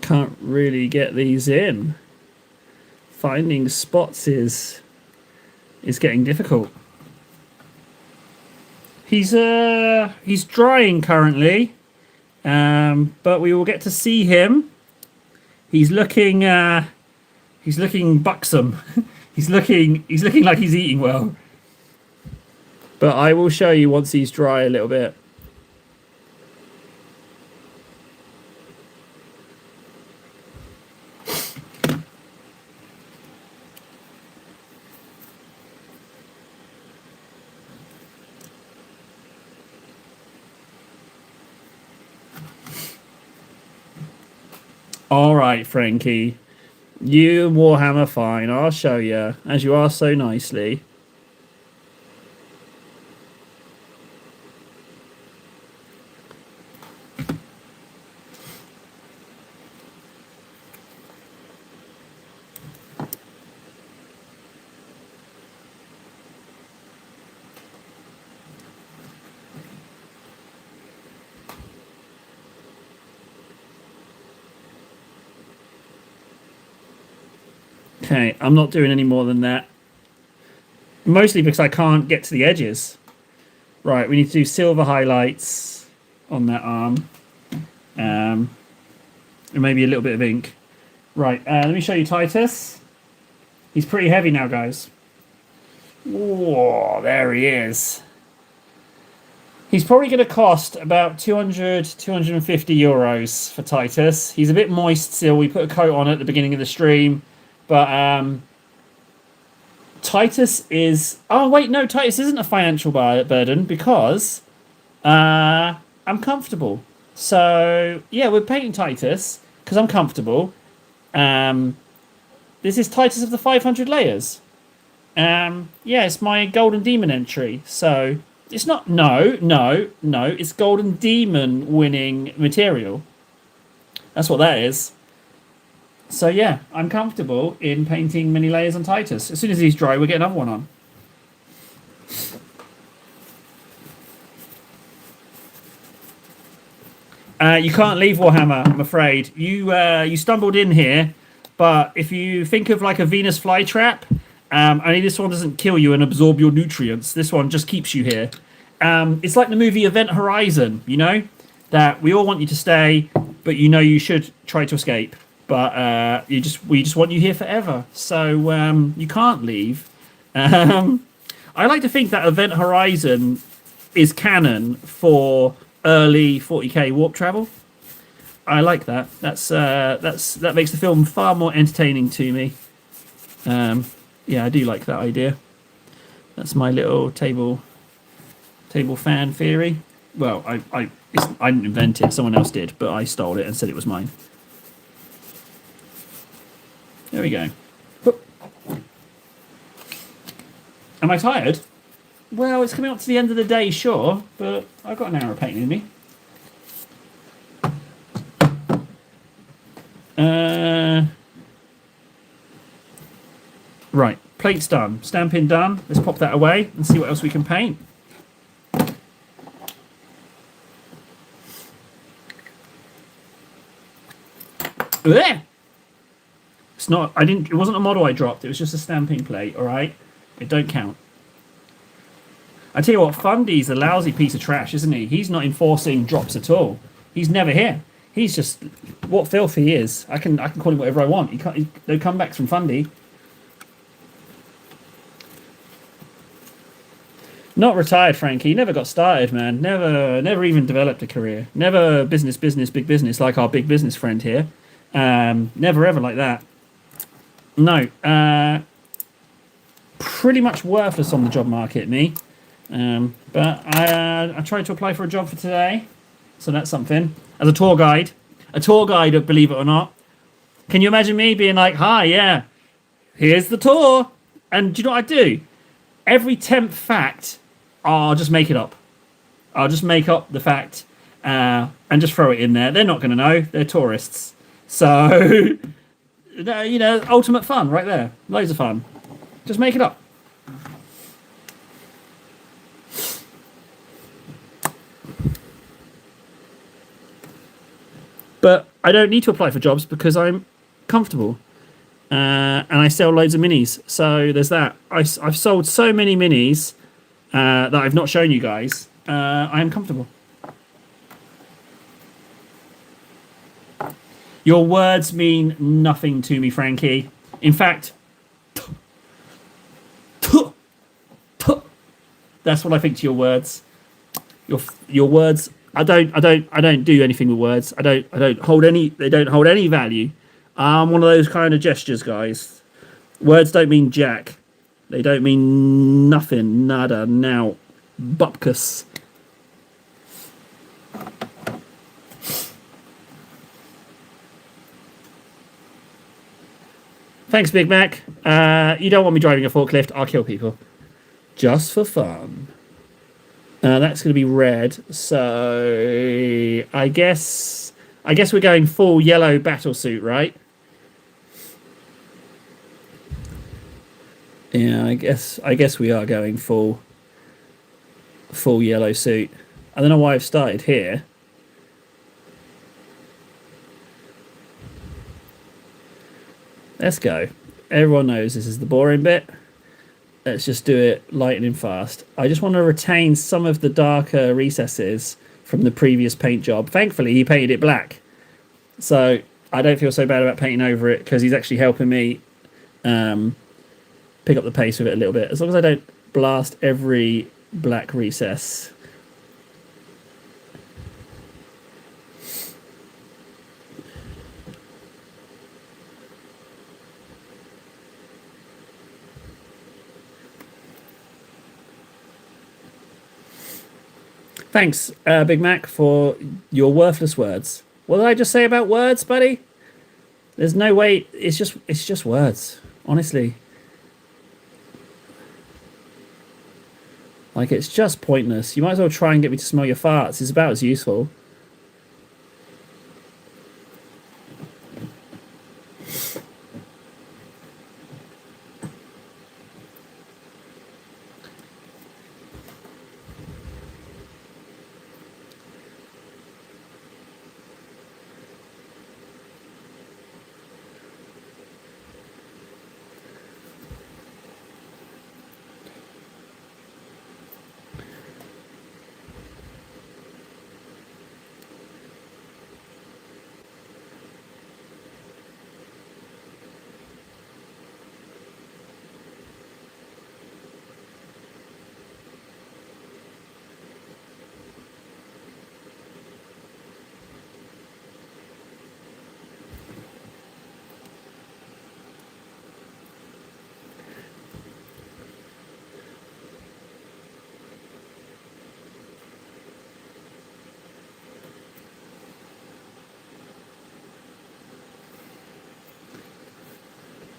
Can't really get these in. Finding spots is getting difficult. He's drying currently, but we will get to see him. He's looking buxom. he's looking like he's eating well. But I will show you once he's dry a little bit. All right, Frankie. You and Warhammer, fine. I'll show you, as you asked so nicely. Okay, I'm not doing any more than that. Mostly because I can't get to the edges. Right, we need to do silver highlights on that arm. And maybe a little bit of ink. Right, let me show you Titus. He's pretty heavy now, guys. Whoa, there he is. He's probably going to cost about 200, 250 euros for Titus. He's a bit moist still. We put a coat on at the beginning of the stream. But Titus is... Oh, wait, no, Titus isn't a financial burden because I'm comfortable. So, yeah, we're painting Titus because I'm comfortable. This is Titus of the 500 layers. Yeah, it's my Golden Demon entry. So, it's not... No. It's Golden Demon winning material. That's what that is. So yeah, I'm comfortable in painting many layers on Titus. As soon as he's dry, we'll get another one on. You can't leave Warhammer, I'm afraid. You stumbled in here, but if you think of like a Venus flytrap, only this one doesn't kill you and absorb your nutrients. This one just keeps you here. It's like the movie Event Horizon, you know? That we all want you to stay, but you know you should try to escape. But we just want you here forever, so you can't leave. I like to think that Event Horizon is canon for early 40k warp travel. I like that. That makes the film far more entertaining to me. Yeah, I do like that idea. That's my little table fan theory. Well, I didn't invent it. Someone else did, but I stole it and said it was mine. There we go. Am I tired? Well, it's coming up to the end of the day, sure, but I've got an hour of painting in me. Right, plate's done. Stamping done. Let's pop that away and see what else we can paint. There. It's not. It wasn't a model I dropped. It was just a stamping plate. All right. It don't count. I tell you what, Fundy's a lousy piece of trash, isn't he? He's not enforcing drops at all. He's never here. He's just what filth he is. I can call him whatever I want. No comebacks from Fundy. Not retired, Frankie. He never got started, man. Never even developed a career. Never business, big business like our big business friend here. Never ever like that. No. pretty much worthless on the job market, me. But I tried to apply for a job for today, so that's something. As a tour guide, believe it or not. Can you imagine me being like, "Hi, yeah, here's the tour," and do you know what I do? Every 10th fact, I'll just make it up. I'll just make up the fact and just throw it in there. They're not going to know. They're tourists. So, ultimate fun right there. Loads of fun. Just make it up. But I don't need to apply for jobs because I'm comfortable. And I sell loads of minis. So there's that. I've sold so many minis that I've not shown you guys. I am comfortable. Your words mean nothing to me, Frankie. In fact, that's what I think to your words. Your words. I don't do anything with words. I don't hold any. They don't hold any value. I'm one of those kind of gestures, guys. Words don't mean jack. They don't mean nothing. Nada. Now, bupkus. Thanks, Big Mac. You don't want me driving a forklift. I'll kill people. Just for fun. That's going to be red. So I guess we're going full yellow battle suit, right? Yeah, I guess we are going full yellow suit. I don't know why I've started here. Let's go. Everyone knows this is the boring bit. Let's just do it lightning fast. I just want to retain some of the darker recesses from the previous paint job. Thankfully, he painted it black. So I don't feel so bad about painting over it because he's actually helping me pick up the pace with it a little bit. As long as I don't blast every black recess. Thanks, Big Mac, for your worthless words. What did I just say about words, buddy? There's no way. It's just words. Honestly, like it's just pointless. You might as well try and get me to smell your farts. It's about as useful.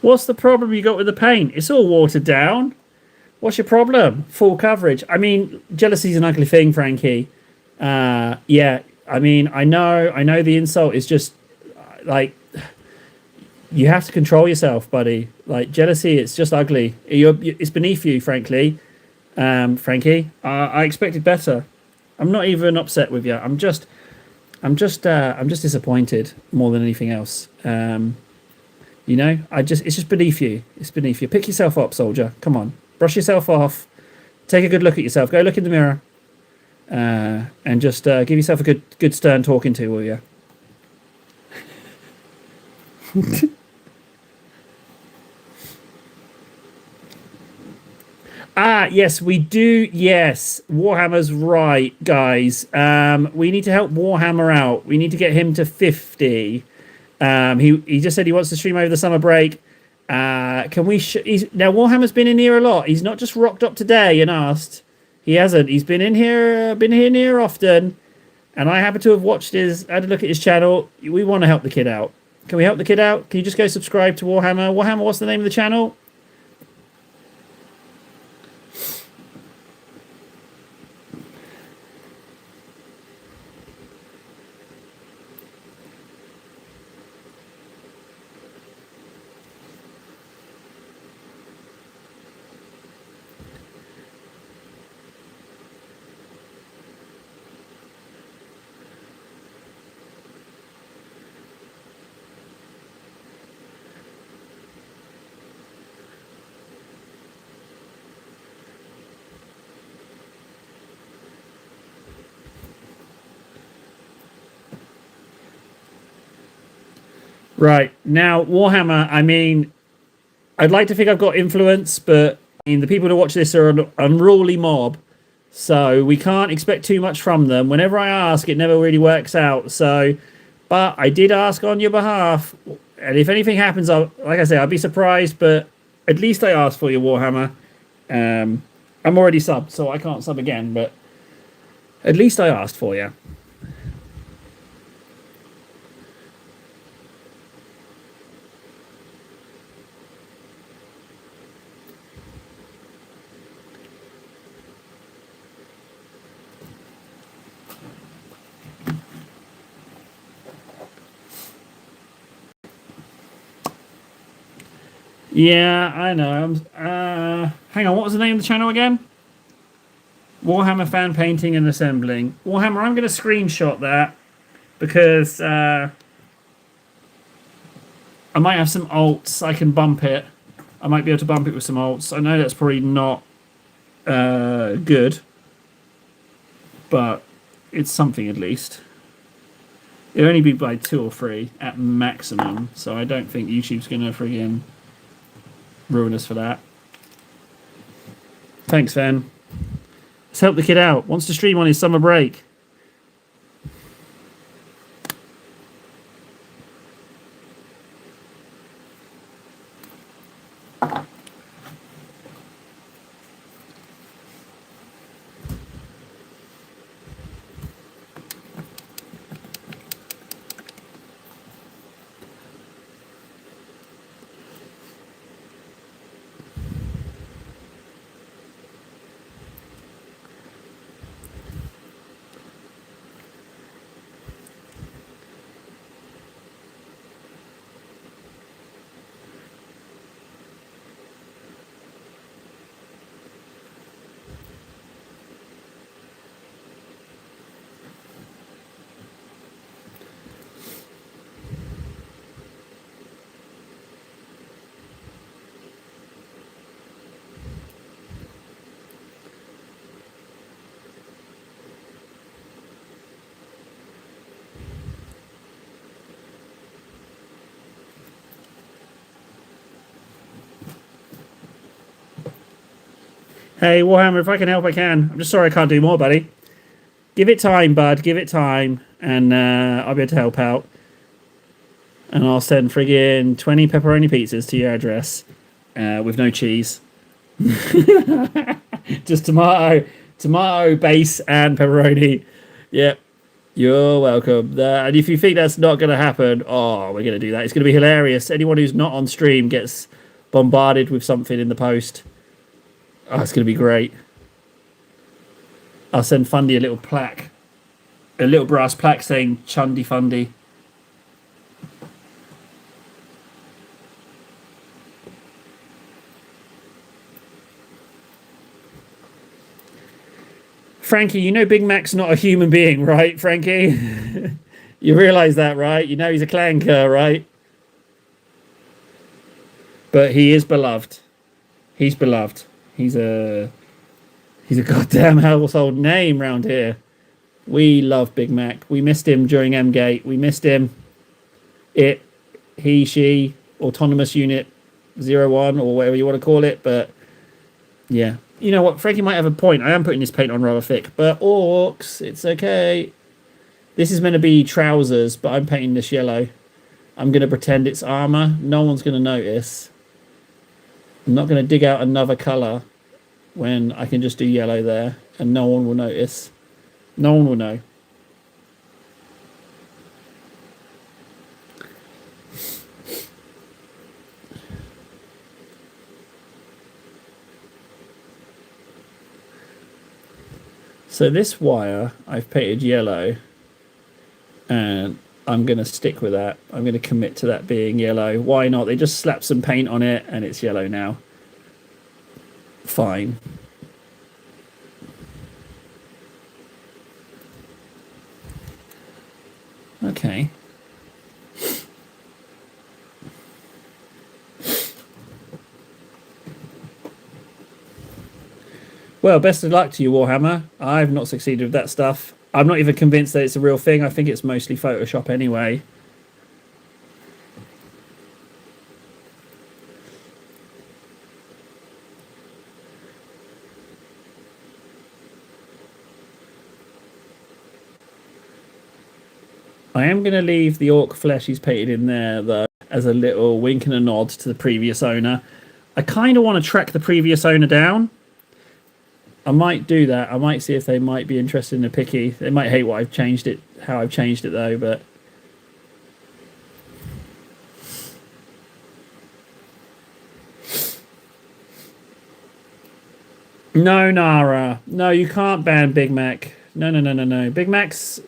What's the problem you got with the paint? It's all watered down. What's your problem? Full coverage. I mean, jealousy's an ugly thing, Frankie. Yeah, I mean, I know the insult is just like you have to control yourself, buddy. Like jealousy, it's just ugly. It's beneath you, frankly, Frankie. I expected better. I'm not even upset with you. I'm just disappointed more than anything else. It's just beneath you. It's beneath you. Pick yourself up, soldier. Come on, brush yourself off. Take a good look at yourself. Go look in the mirror, and just give yourself a good stern talking to, will you? Yes, we do. Yes, Warhammer's right, guys. We need to help Warhammer out. We need to get him to 50. He just said he wants to stream over the summer break. Can we? Now Warhammer's been in here a lot. He's not just rocked up today and asked. He hasn't. He's been in here, near often. And I happen to have watched had a look at his channel. We want to help the kid out. Can we help the kid out? Can you just go subscribe to Warhammer? Warhammer, what's the name of the channel? Right. Now, Warhammer, I mean, I'd like to think I've got influence, but I mean, the people who watch this are an unruly mob. So we can't expect too much from them. Whenever I ask, it never really works out. So, but I did ask on your behalf. And if anything happens, like I say, I'll be surprised, but at least I asked for you, Warhammer. I'm already subbed, so I can't sub again, but at least I asked for you. Yeah, I know. Hang on, what was the name of the channel again? Warhammer fan painting and assembling. Warhammer, I'm going to screenshot that because I might have some alts. I can bump it. I might be able to bump it with some alts. I know that's probably not good, but it's something at least. It'll only be by 2 or 3 at maximum, so I don't think YouTube's going to friggin' ruin us for that. Thanks, Van. Let's help the kid out. Wants to stream on his summer break. Hey, Warhammer, if I can help, I can. I'm just sorry I can't do more, buddy. Give it time, bud. Give it time, and I'll be able to help out. And I'll send friggin' 20 pepperoni pizzas to your address with no cheese. Just tomato base, and pepperoni. Yep. You're welcome. And if you think that's not going to happen, oh, we're going to do that. It's going to be hilarious. Anyone who's not on stream gets bombarded with something in the post. Oh, it's going to be great. I'll send Fundy a little plaque. A little brass plaque saying Chundy Fundy. Frankie, you know Big Mac's not a human being, right, Frankie? You realise that, right? You know he's a clanker, right? But he is beloved. He's beloved. He's a goddamn household name round here. We love Big Mac. We missed him during M-Gate. We missed him. He, she, Autonomous Unit 01 or whatever you want to call it. But yeah, you know what? Frankie might have a point. I am putting this paint on rather thick, but orcs, it's okay. This is meant to be trousers, but I'm painting this yellow. I'm going to pretend it's armor. No one's going to notice. I'm not going to dig out another colour when I can just do yellow there and no one will notice. No one will know. So this wire I've painted yellow and I'm going to stick with that. I'm going to commit to that being yellow. Why not? They just slap some paint on it and it's yellow now. Fine. Okay. Well, best of luck to you, Warhammer. I've not succeeded with that stuff. I'm not even convinced that it's a real thing. I think it's mostly Photoshop anyway. I am going to leave the orc flesh he's painted in there, though, as a little wink and a nod to the previous owner. I kind of want to track the previous owner down. I might do that. I might see if they might be interested in a picky. They might hate what I've changed it, how I've changed it though, but no, Nara. No, you can't ban Big Mac. No, no, no, no, no. Big Mac's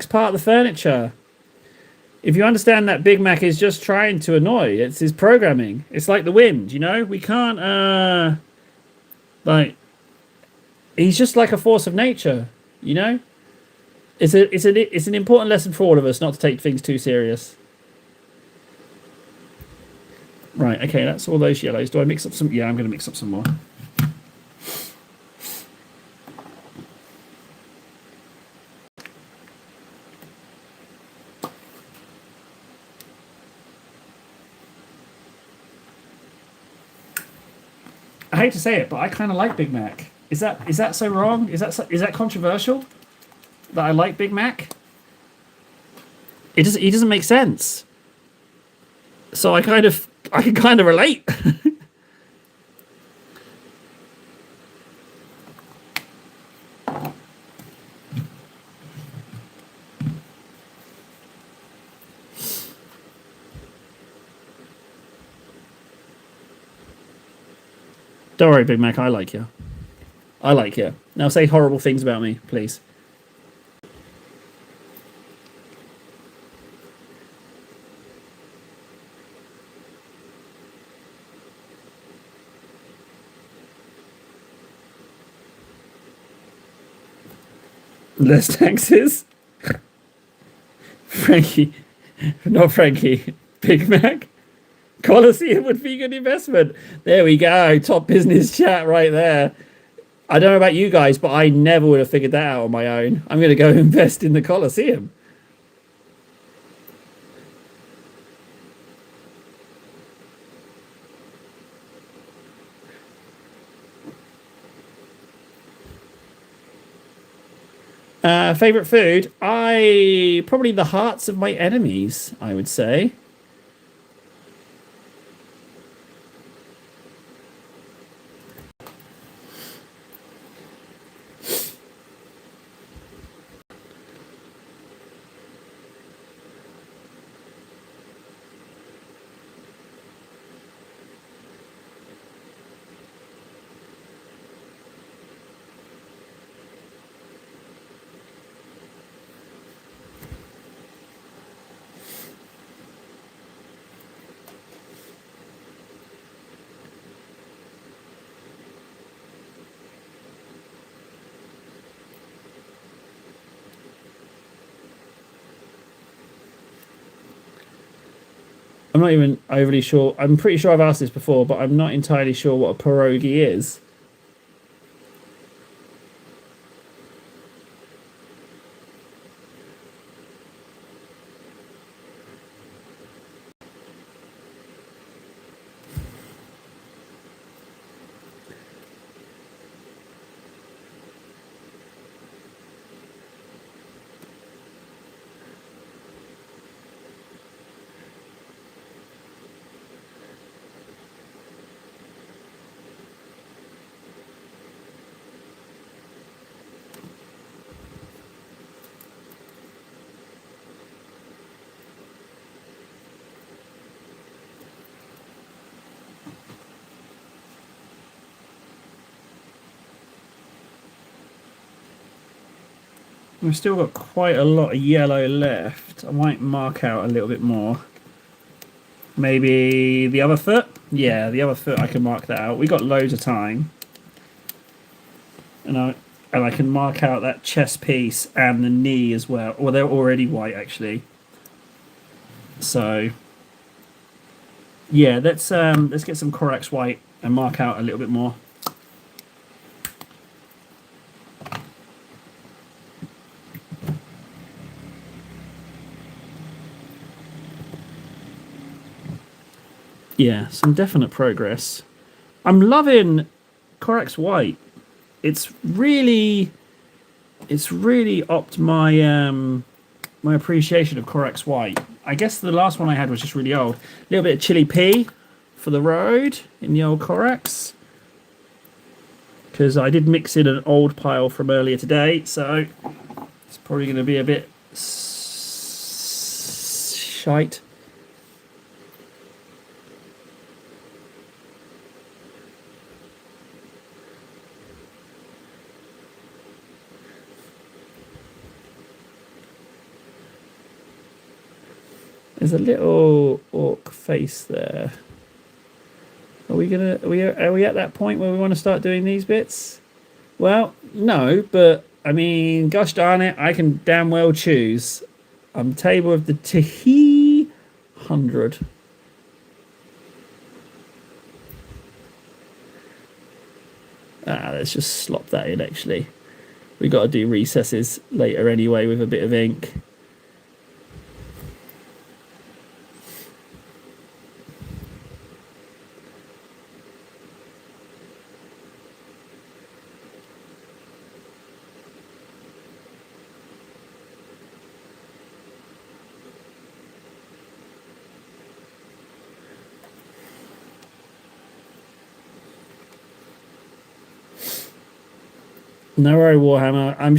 part of the furniture. If you understand that Big Mac is just trying to annoy, it's his programming. It's like the wind, you know? We can't like he's just like a force of nature, you know? It's an important lesson for all of us not to take things too serious. Right, okay, that's all those yellows. Do I mix up some? Yeah, I'm going to mix up some more. I hate to say it, but I kind of like Big Mac. Is that so wrong? Is that controversial? That I like Big Mac? He doesn't make sense. So I can kind of relate. Don't worry, Big Mac. I like you. I like you. Now say horrible things about me, please. Less taxes. Frankie. Not Frankie. Big Mac. Colosseum would be a good investment. There we go. Top business chat right there. I don't know about you guys, but I never would have figured that out on my own. I'm going to go invest in the Colosseum. Favorite food? Probably the hearts of my enemies, I would say. I'm not even overly sure. I'm pretty sure I've asked this before, but I'm not entirely sure what a pierogi is. We've still got quite a lot of yellow left. I might mark out a little bit more. Maybe the other foot? Yeah, the other foot, I can mark that out. We got loads of time. And I can mark out that chest piece and the knee as well. Well, they're already white, actually. So, yeah, let's get some Corax white and mark out a little bit more. Yeah, some definite progress. I'm loving Corax white. It's really upped my my appreciation of Corax white. I guess the last one I had was just really old. A little bit of chili pea for the road in the old Corax, because I did mix in an old pile from earlier today, so it's probably going to be a bit shite. There's a little orc face there. Are we at that point where we want to start doing these bits? Well, no, but I mean, gosh darn it, I can damn well choose. I'm table of the Tahee 100. Let's just slop that in. Actually, we got to do recesses later anyway with a bit of ink. No worry, Warhammer. I'm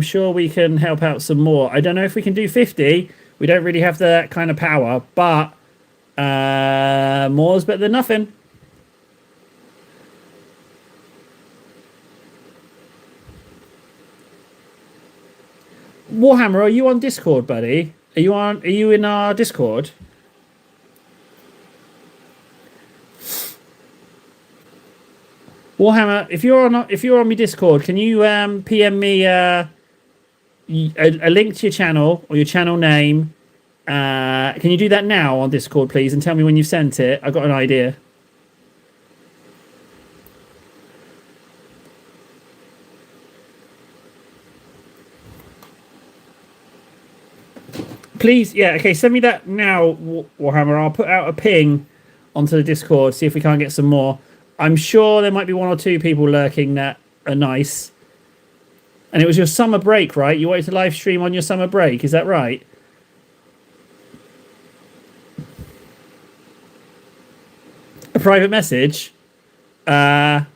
sure we can help out some more. I don't know if we can do 50. We don't really have that kind of power, but more's better than nothing. Warhammer, are you on Discord, buddy? Are you in our Discord? Warhammer, if you're on my Discord, can you PM me a link to your channel or your channel name? Can you do that now on Discord, please, and tell me when you've sent it? I've got an idea. Please, yeah, okay, send me that now, Warhammer. I'll put out a ping onto the Discord, see if we can't get some more. I'm sure there might be one or two people lurking that are nice. And it was your summer break, right? You wanted to live stream on your summer break, is that right? A private message? I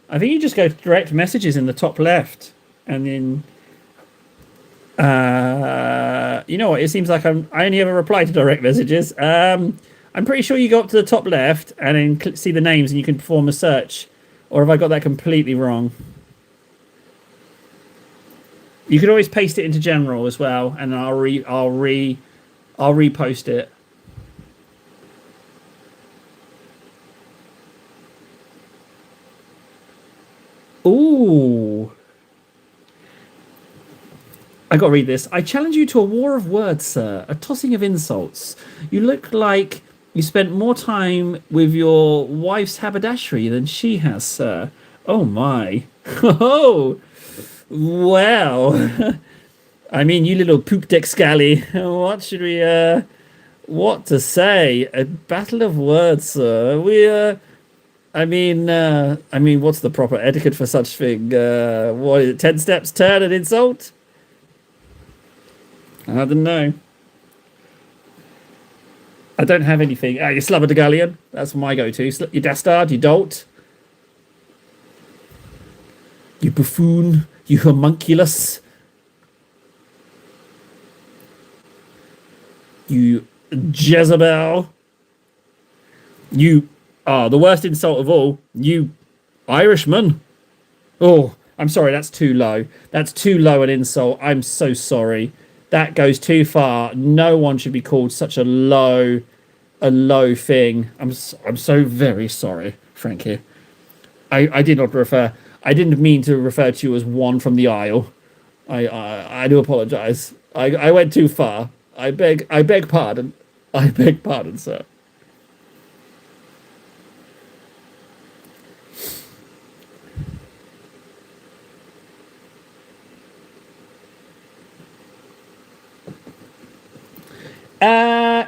think you just go to direct messages in the top left. And then... you know what? It seems like I only ever reply to direct messages. I'm pretty sure you go up to the top left and then see the names and you can perform a search. Or have I got that completely wrong? You could always paste it into general as well, and I'll repost it. Ooh. I got to read this. I challenge you to a war of words, sir. A tossing of insults. You look like you spent more time with your wife's haberdashery than she has, sir. Oh, my. Oh, well. I mean, you little poop deck scally. What should we, what to say? A battle of words, sir. I mean, what's the proper etiquette for such thing? What is it, 10 steps, turn, and insult? I don't know. I don't have anything. You slubber the galleon. That's my go-to. You dastard. You dolt. You buffoon. You homunculus. You Jezebel. You are the worst insult of all. You Irishman. Oh, I'm sorry, that's too low. That's too low an insult. I'm so sorry. That goes too far. No one should be called such a low thing. I'm so very sorry, Frankie. I did not refer. I didn't mean to refer to you as one from the aisle. I do apologise. I went too far. I beg pardon. I beg pardon, sir.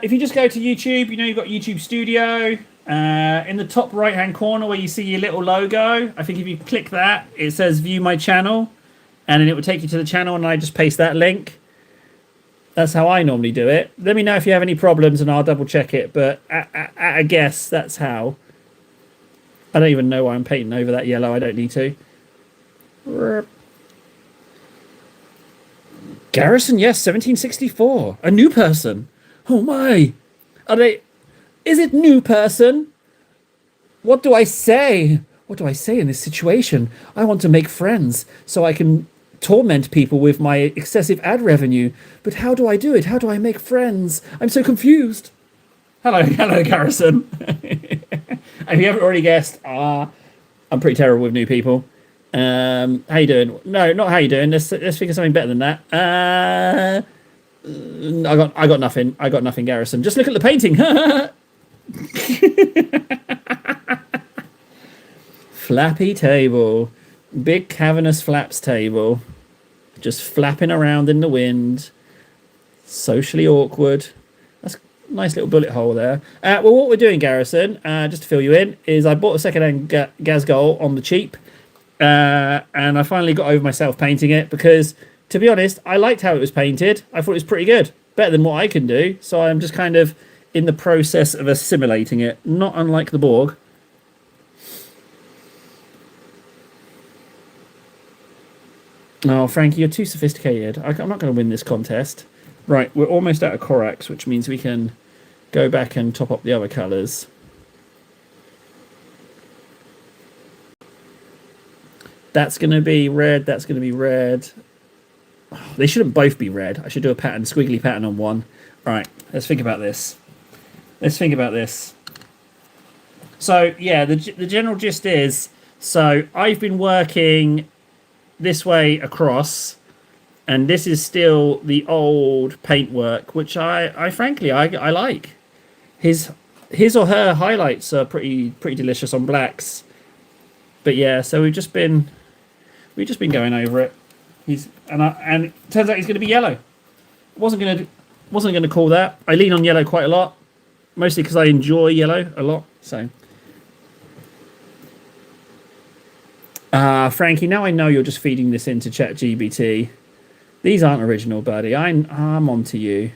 If you just go to YouTube, you know you've got YouTube Studio. In the top right hand corner where you see your little logo, I think if you click that, it says view my channel, and then it will take you to the channel, and I just paste that link. That's how I normally do it. Let me know if you have any problems and I'll double check it, but I guess that's how. I don't even know why I'm painting over that yellow. I don't need to. Garrison, yes, 1764. A new person. Oh my. Are they... Is it new person? What do I say? What do I say in this situation? I want to make friends so I can torment people with my excessive ad revenue. But how do I do it? How do I make friends? I'm so confused. Hello, Garrison. If you haven't already guessed, I'm pretty terrible with new people. How you doing? No, not how you doing. Let's think of something better than that. I got nothing. I got nothing, Garrison. Just look at the painting. Flappy table. Big cavernous flaps table. Just flapping around in the wind. Socially awkward. That's a nice little bullet hole there. Well, what we're doing, Garrison, just to fill you in, is I bought a second-hand Gazgol on the cheap. And I finally got over myself painting it because, to be honest, I liked how it was painted. I thought it was pretty good. Better than what I can do. So I'm just kind of in the process of assimilating it. Not unlike the Borg. Oh, Frankie, you're too sophisticated. I'm not going to win this contest. Right, we're almost out of Corax, which means we can go back and top up the other colours. That's going to be red. That's going to be red. Oh, they shouldn't both be red. I should do a pattern, squiggly pattern on one. All right, let's think about this. Let's think about this. So, yeah, the general gist is, so I've been working this way across, and this is still the old paintwork, which I frankly like. His or her highlights are pretty delicious on blacks. But yeah, so we've just been going over it. And it turns out he's going to be yellow. Wasn't going to call that. I lean on yellow quite a lot, mostly because I enjoy yellow a lot. So, Frankie, now I know you're just feeding this into ChatGPT. These aren't original, buddy. I'm on to you.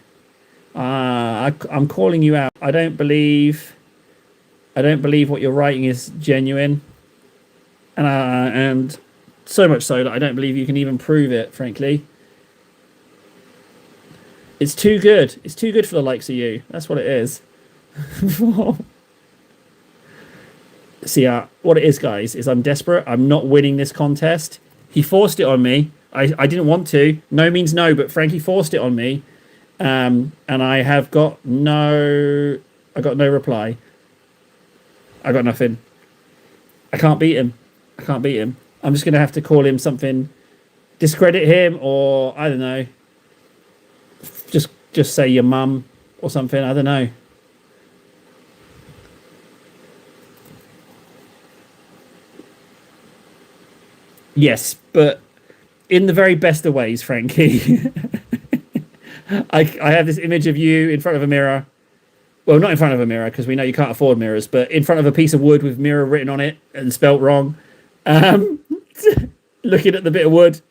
I'm calling you out. I don't believe what you're writing is genuine. And so much so that I don't believe you can even prove it, frankly. It's too good. It's too good for the likes of you. That's what it is. See, what it is, guys, is I'm desperate. I'm not winning this contest. He forced it on me. I didn't want to. No means no, but Frankie forced it on me. And I have got no reply. I got nothing. I can't beat him. I'm just going to have to call him something, discredit him, or I don't know. Just say your mum or something. I don't know. Yes, but in the very best of ways, Frankie. I have this image of you in front of a mirror. Well, not in front of a mirror, because we know you can't afford mirrors, but in front of a piece of wood with mirror written on it and spelt wrong. Looking at the bit of wood,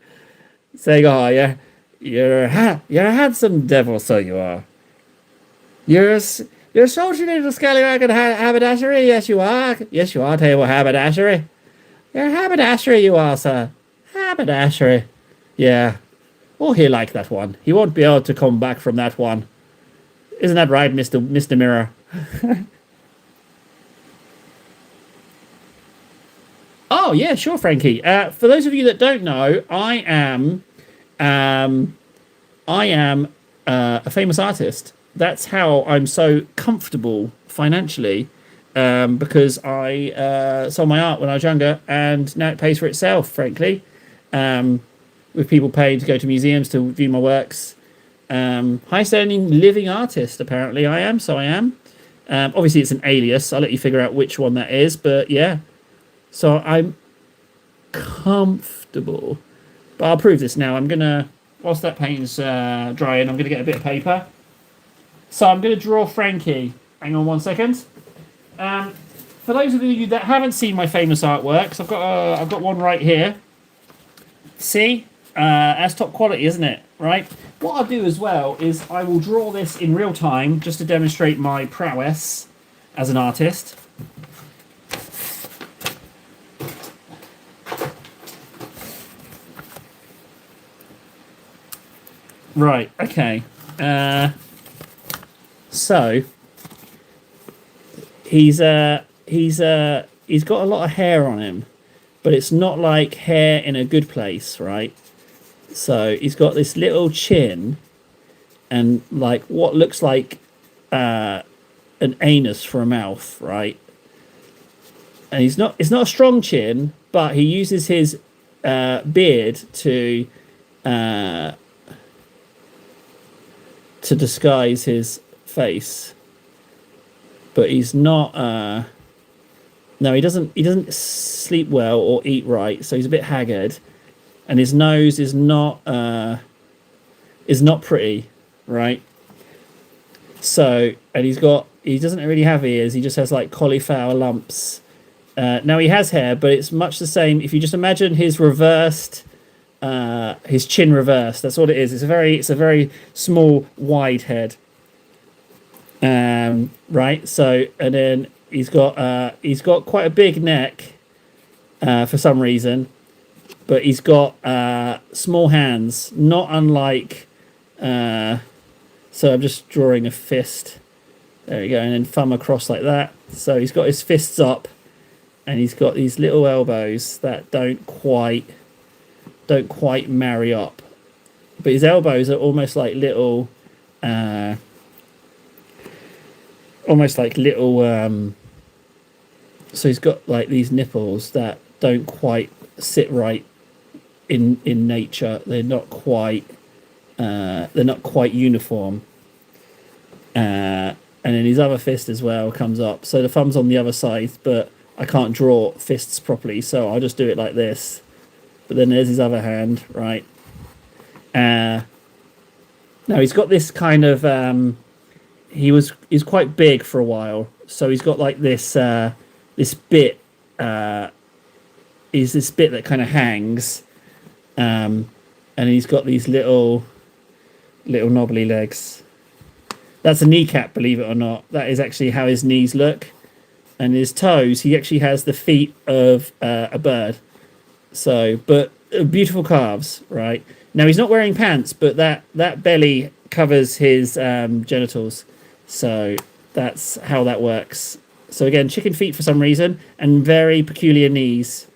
saying, "Oh, yeah, you're a handsome devil, so you are. You're such a little scallywag and haberdashery. Yes, you are. Yes, you are. Table haberdashery. You're haberdashery, you are, sir. Haberdashery. Yeah. Oh, he'll like that one. He won't be able to come back from that one. Isn't that right, Mr. Mirror?" Oh yeah, sure, Frankie. For those of you that don't know, um, I am a famous artist. That's how I'm so comfortable financially, because I sold my art when I was younger, and now it pays for itself. Frankly, um, with people paying to go to museums to view my works. Highest earning living artist, apparently I am. So I am. Obviously, it's an alias. I'll let you figure out which one that is. But yeah, so I'm comfortable. But I'll prove this now. I'm gonna, whilst that paint's drying, I'm gonna get a bit of paper. So I'm gonna draw Frankie. Hang on 1 second. Um, for those of you that haven't seen my famous artworks, I've got one right here. See, that's top quality, isn't it? Right. What I'll do as well is I will draw this in real time just to demonstrate my prowess as an artist. Right. Okay. So he's got a lot of hair on him, but it's not like hair in a good place, right? So he's got this little chin and like what looks like an anus for a mouth, right? And it's not a strong chin, but he uses his beard uh, to disguise his face. But he's not. No, he doesn't sleep well or eat right, so he's a bit haggard, and his nose is not pretty, right? So, and he doesn't really have ears. He just has like cauliflower lumps. Now he has hair, but it's much the same. If you just imagine his reversed, his chin reversed. That's what it is. It's a very small, wide head. Right. So, and then he's got quite a big neck, for some reason, but he's got small hands, not unlike. So I'm just drawing a fist. There we go, and then thumb across like that. So he's got his fists up, and he's got these little elbows that don't quite marry up. But his elbows are almost like little, so he's got like these nipples that don't quite sit right in nature. They're not quite uniform. And then his other fist as well comes up. So the thumb's on the other side, but I can't draw fists properly, so I'll just do it like this. But then there's his other hand, right? Now he's got this kind of he's quite big for a while, so he's got like this this bit is this bit that kind of hangs, and he's got these little knobbly legs. That's a kneecap, believe it or not. That is actually how his knees look, and his toes. He actually has the feet of a bird. So, but beautiful calves, right? Now he's not wearing pants, but that belly covers his genitals. So that's how that works. So again, chicken feet for some reason, and very peculiar knees.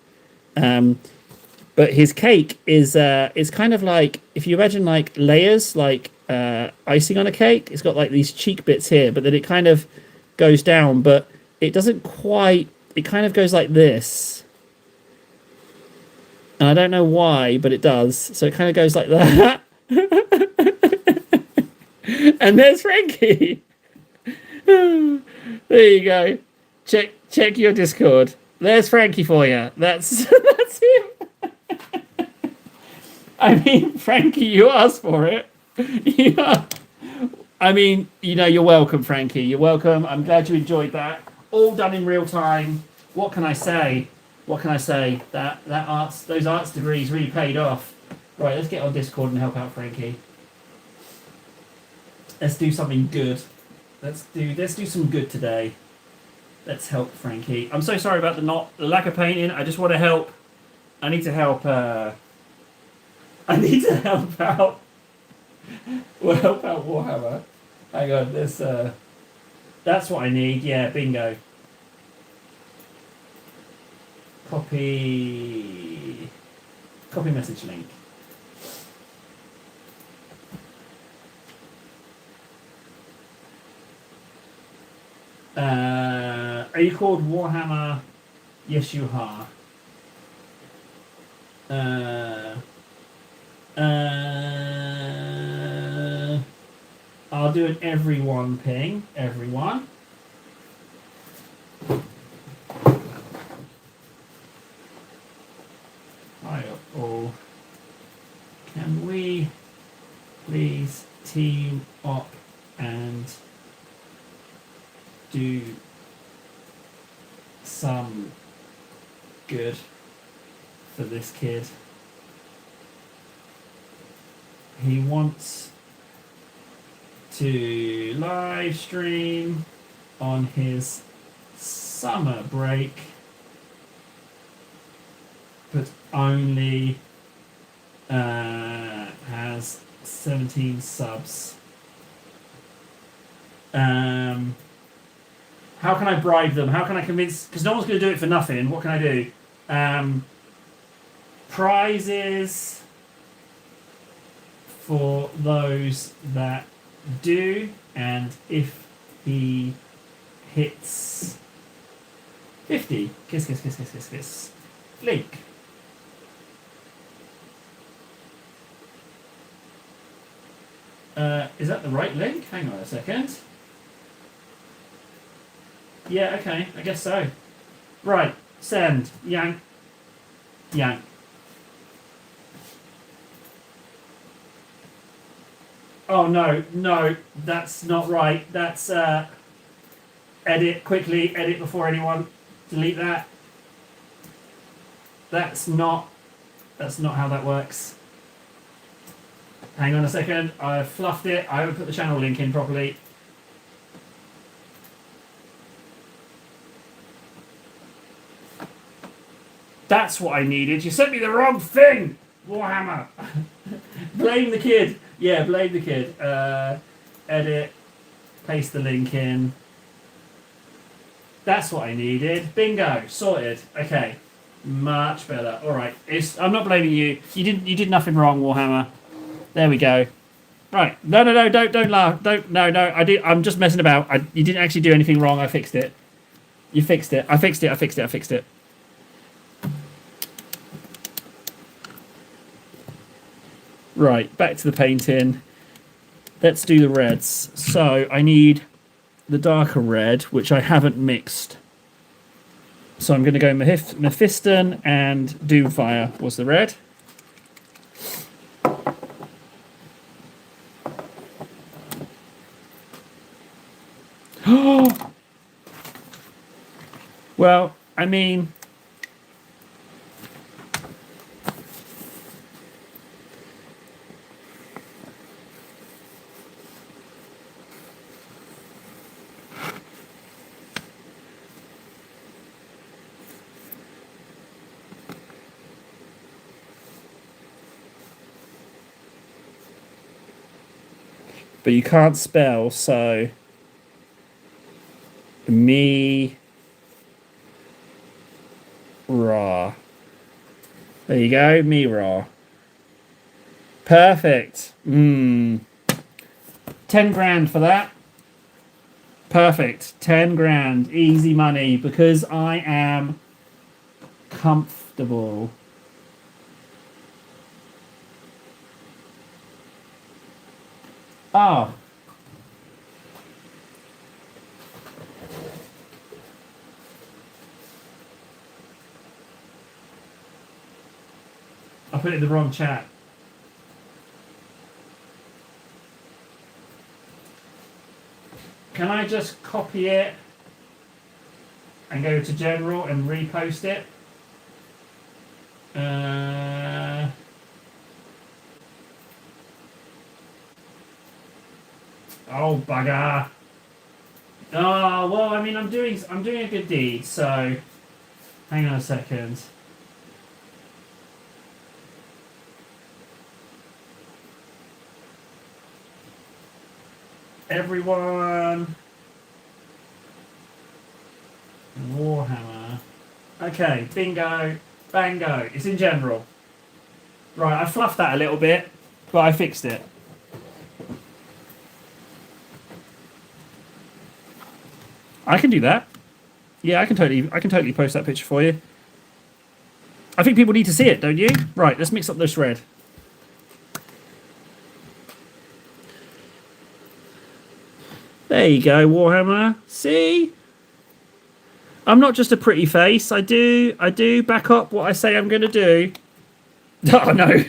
But his cake is kind of like, if you imagine like layers, like icing on a cake. It's got like these cheek bits here, but then it kind of goes down, but it doesn't quite. It kind of goes like this, and I don't know why, but it does. So it kind of goes like that. And there's Frankie. There you go. Check your Discord. There's Frankie for you. That's him. I mean, Frankie, you asked for it. Yeah. I mean, you're welcome, Frankie. You're welcome. I'm glad you enjoyed that. All done in real time. What can I say? Those arts degrees really paid off. Right, let's get on Discord and help out Frankie. Let's do something good. Let's do some good today. Let's help Frankie. I'm so sorry about the lack of painting. I just want to help. I need to help. I need to help out. We'll help out Warhammer. Hang on, this. That's what I need. Yeah, bingo. Copy message link. Are you called Warhammer? Yes, you are. I'll do an everyone ping. Everyone. Hi all. Can we please team up and do some good for this kid? He wants to live stream on his summer break, but only has 17 subs. How can I bribe them? How can I convince? Because no one's going to do it for nothing. What can I do? Prizes for those that do, and if he hits 50, kiss. Link. Is that the right link? Hang on a second. Yeah, okay, I guess so. Right, send. Yank. Oh no, that's not right. That's edit quickly, edit before anyone. Delete that. That's not how that works. Hang on a second, I fluffed it. I haven't put the channel link in properly. That's what I needed. You sent me the wrong thing, Warhammer. Blame the kid. Yeah, blame the kid. Edit, paste the link in. That's what I needed. Bingo, sorted. Okay, much better. All right, I'm not blaming you. You did nothing wrong, Warhammer. There we go. Right. No, don't laugh. No. I'm just messing about. You didn't actually do anything wrong. I fixed it. You fixed it. I fixed it. Right, back to the painting. Let's do the reds. So I need the darker red, which I haven't mixed. So I'm going to go Mephiston and Doomfire was the red. Well, I mean, but you can't spell, so me raw. There you go, me raw. Perfect. 10 grand for that. Perfect. 10 grand. Easy money because I am comfortable. Oh. I put it in the wrong chat. Can I just copy it and go to general and repost it? Oh bugger! Oh well, I mean, I'm doing a good deed, so hang on a second. Everyone, Warhammer. Okay, bingo, bango. It's in general. Right, I fluffed that a little bit, but I fixed it. I can do that. Yeah, I can totally post that picture for you. I think people need to see it, don't you? Right, let's mix up this red. There you go, Warhammer. See? I'm not just a pretty face. I do back up what I say I'm going to do. Oh, no.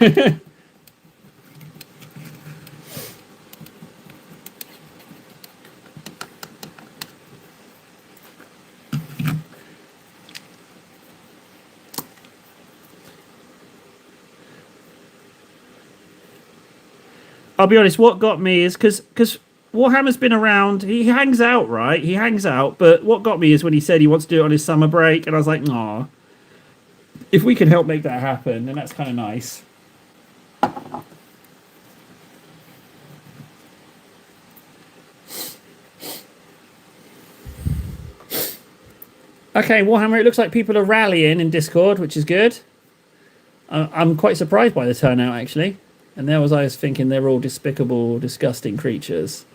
I'll be honest, what got me is because Warhammer's been around. He hangs out, right? He hangs out. But what got me is when he said he wants to do it on his summer break. And I was like, nah. If we can help make that happen, then that's kind of nice. Okay, Warhammer, it looks like people are rallying in Discord, which is good. I'm quite surprised by the turnout, actually. And there was I was thinking they're all despicable, disgusting creatures.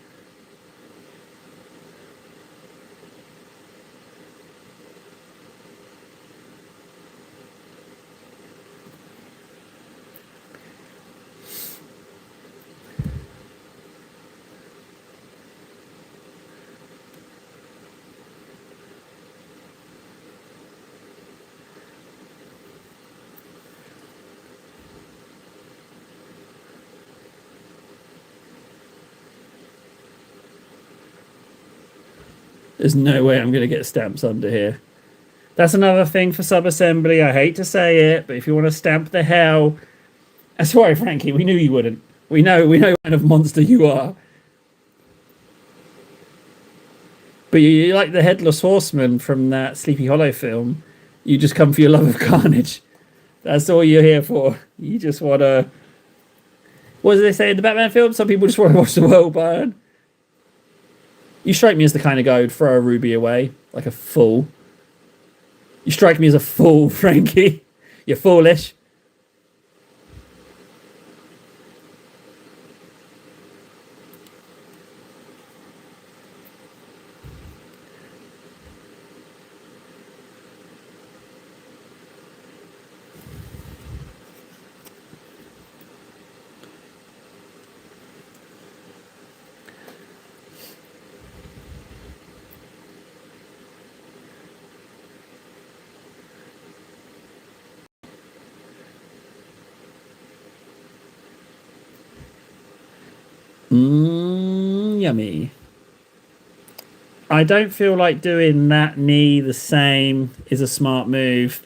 There's no way I'm going to get stamps under here. That's another thing for sub-assembly. I hate to say it, but if you want to stamp the hell... Sorry, Frankie, we knew you wouldn't. We know what kind of monster you are. But you're like the Headless Horseman from that Sleepy Hollow film. You just come for your love of carnage. That's all you're here for. You just want to... What do they say in the Batman film? Some people just want to watch the world burn. You strike me as the kind of guy who'd throw a ruby away, like a fool. You strike me as a fool, Frankie. You're foolish. Yummy. I don't feel like doing that knee the same is a smart move.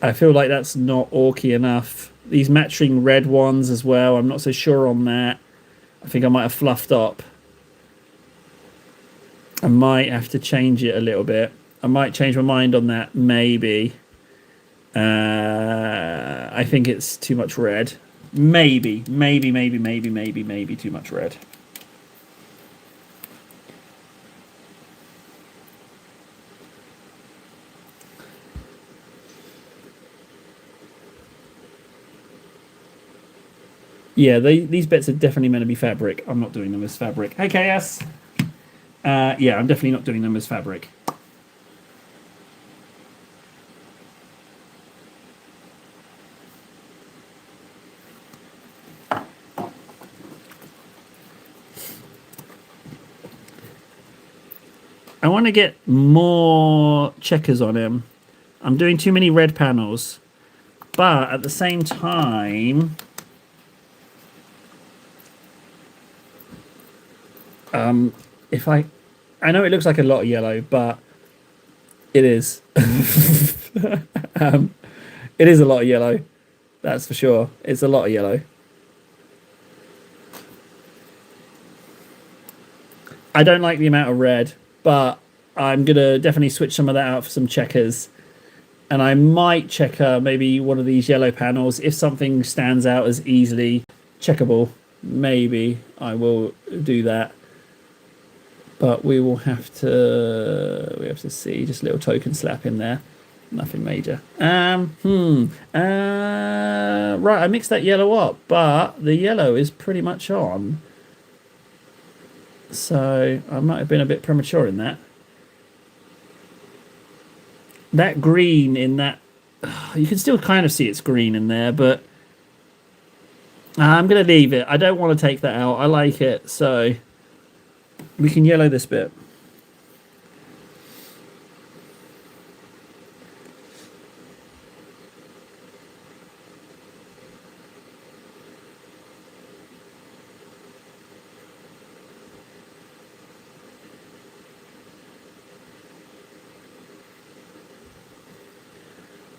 I feel like that's not orky enough. These matching red ones as well, I'm not so sure on that. I think I might have fluffed up. I might have to change it a little bit. I might change my mind on that, maybe. I think it's too much red. Maybe too much red. Yeah, these bits are definitely meant to be fabric. I'm not doing them as fabric. Hey, KS. Yeah, I'm definitely not doing them as fabric. I want to get more checkers on him. I'm doing too many red panels. But at the same time... if I know it looks like a lot of yellow, but it is. It is a lot of yellow. That's for sure. It's a lot of yellow. I don't like the amount of red, but I'm going to definitely switch some of that out for some checkers. And I might checker maybe one of these yellow panels. If something stands out as easily checkable, maybe I will do that. But we will have to you'll be able to see. Just a little token slap in there. Nothing major. Right, I mixed that yellow up, but the yellow is pretty much on. So I might have been a bit premature in that. That green in that... You can still kind of see it's green in there, but... I'm going to leave it. I don't want to take that out. I like it, so... We can yellow this bit.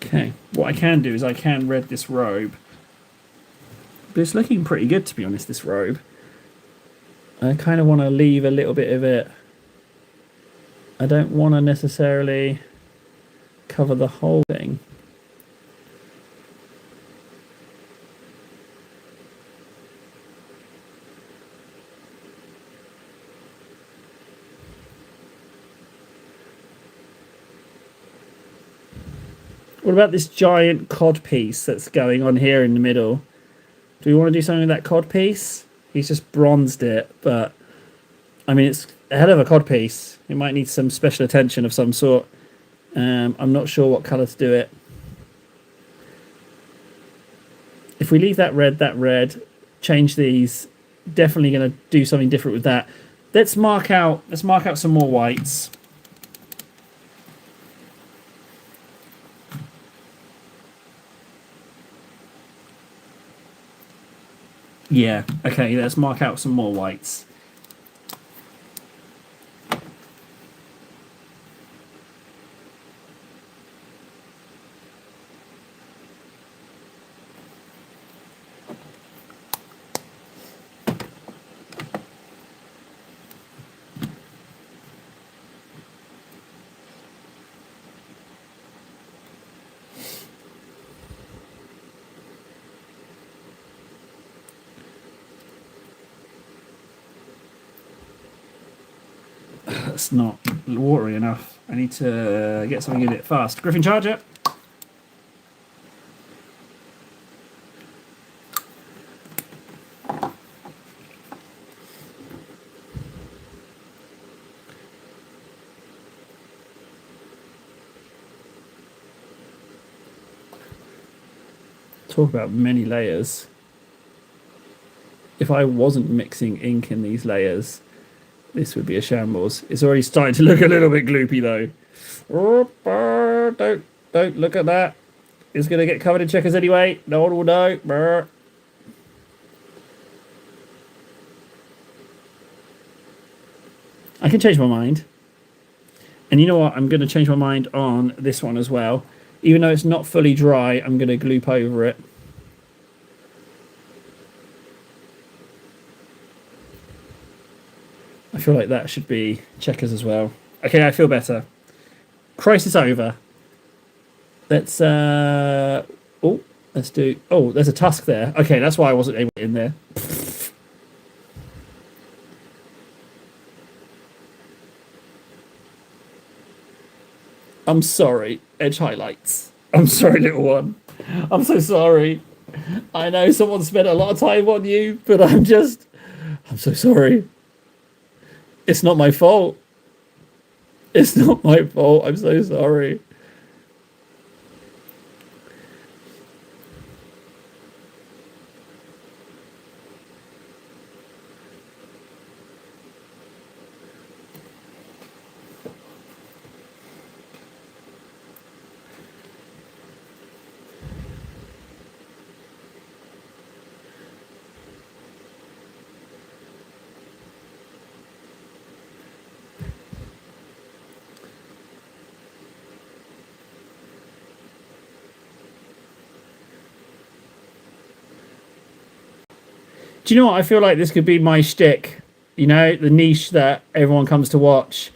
Okay, what I can do is I can red this robe. But it's looking pretty good, to be honest, this robe. I kind of want to leave a little bit of it. I don't want to necessarily cover the whole thing. What about this giant cod piece that's going on here in the middle? Do we want to do something with that cod piece? He's just bronzed it, but I mean, it's a hell of a cod piece. It might need some special attention of some sort. I'm not sure what colour to do it. If we leave that red, change these, definitely going to do something different with that. Let's mark out some more whites. Yeah, okay, let's mark out some more whites. That's not watery enough. I need to get something in it fast. Griffin Charger. Talk about many layers. If I wasn't mixing ink in these layers, this would be a shambles. It's already starting to look a little bit gloopy though. Don't look at that. It's going to get covered in checkers anyway. No one will know. I can change my mind. And you know what? I'm going to change my mind on this one as well. Even though it's not fully dry, I'm going to gloop over it. I feel like that should be checkers as well. Okay, I feel better. Crisis over. Let's let's do... Oh, there's a tusk there. Okay, that's why I wasn't able to get in there. I'm sorry, Edge Highlights. I'm sorry, little one. I'm so sorry. I know someone spent a lot of time on you, but I'm so sorry. It's not my fault. It's not my fault. I'm so sorry. Do you know what? I feel like this could be my shtick. You know, the niche that everyone comes to watch.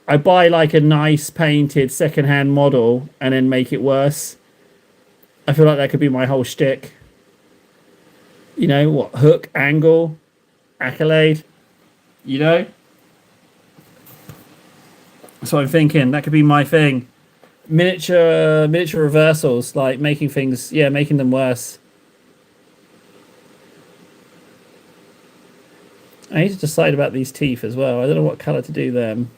I buy like a nice painted second-hand model and then make it worse. I feel like that could be my whole shtick. You know, what? Hook, angle, accolade. You know? So I'm thinking that could be my thing. Miniature reversals, like making things, yeah, making them worse. I need to decide about these teeth as well. I don't know what colour to do them.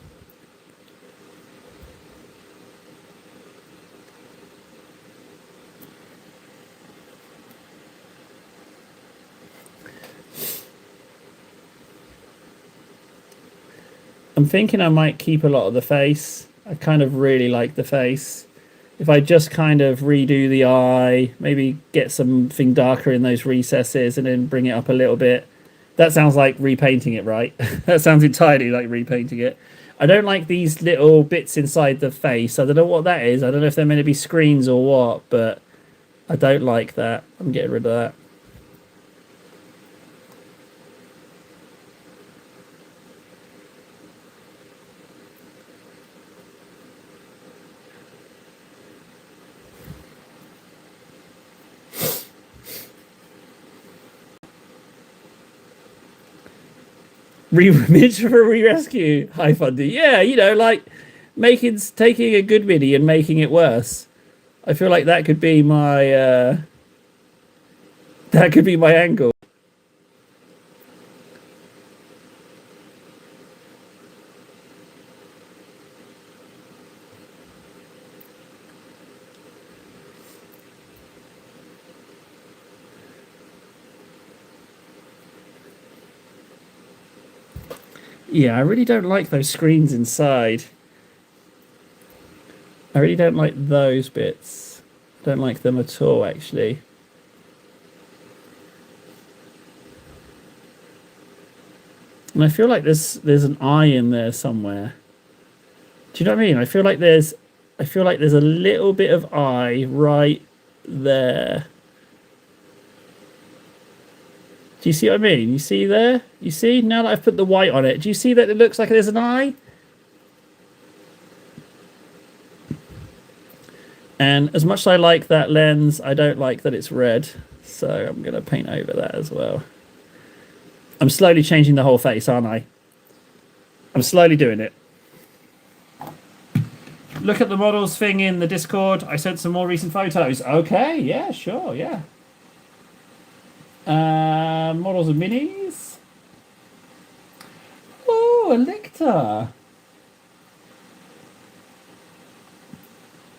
I'm thinking I might keep a lot of the face. I kind of really like the face. If I just kind of redo the eye, maybe get something darker in those recesses and then bring it up a little bit. That sounds like repainting it, right? That sounds entirely like repainting it. I don't like these little bits inside the face. I don't know what that is. I don't know if they're meant to be screens or what, but I don't like that. I'm getting rid of that. Miniature for re-rescue. Hi, Fundy. Yeah, like taking a good mini and making it worse. I feel like that could be my angle. Yeah, I really don't like those screens inside. I really don't like those bits. I don't like them at all, actually. And I feel like there's an eye in there somewhere. Do you know what I mean? I feel like there's a little bit of eye right there. Do you see what I mean? You see there? You see? Now that I've put the white on it, do you see that it looks like there's an eye? And as much as I like that lens, I don't like that it's red. So I'm going to paint over that as well. I'm slowly changing the whole face, aren't I? I'm slowly doing it. Look at the models thing in the Discord. I sent some more recent photos. Okay, yeah, sure, yeah. Models of minis. Oh, a Lictor.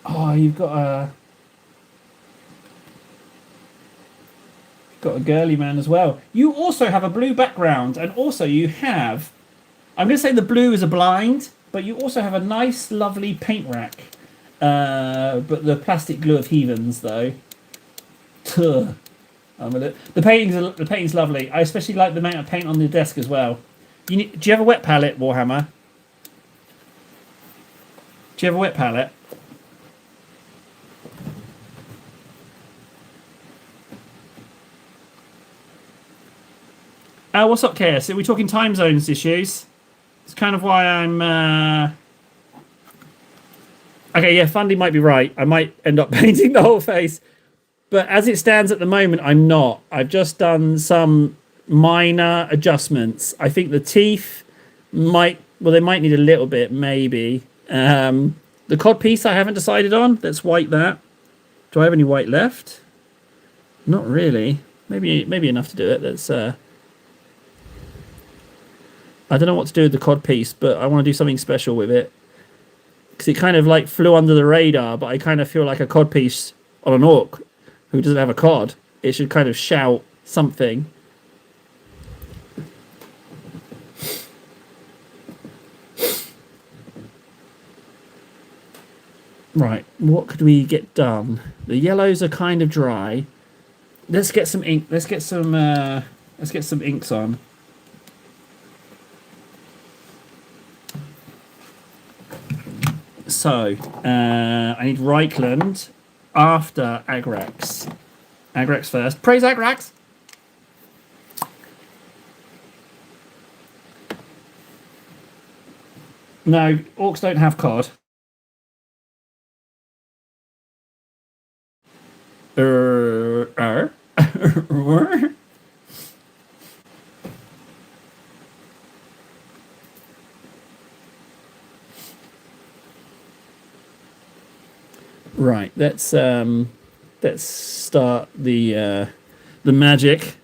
Oh, you've got a girly man as well. You also have a blue background, and also you have. I'm going to say the blue is a blind, but you also have a nice, lovely paint rack. But the plastic glue of heathens, though. Tuh. The painting's lovely. I especially like the amount of paint on the desk as well. Do you have a wet palette, Warhammer? Do you have a wet palette? What's up, Chaos? Are we talking time zones issues? It's kind of why I'm... Okay, yeah, Fundy might be right. I might end up painting the whole face. But as it stands at the moment, I'm not. I've just done some minor adjustments. I think the teeth might... Well, they might need a little bit, maybe. The cod piece I haven't decided on. Let's white that. Do I have any white left? Not really. Maybe enough to do it. Let's... I don't know what to do with the cod piece, but I want to do something special with it. Because it kind of like flew under the radar, but I kind of feel like a cod piece on an orc who doesn't have a cod. It should kind of shout something. Right, what could we get done? The yellows are kind of dry. Let's get some ink. Let's get some inks on. So, I need Reichland after Agrax. Agrax first. Praise Agrax! No, orcs don't have cod. Right. Let's start the magic.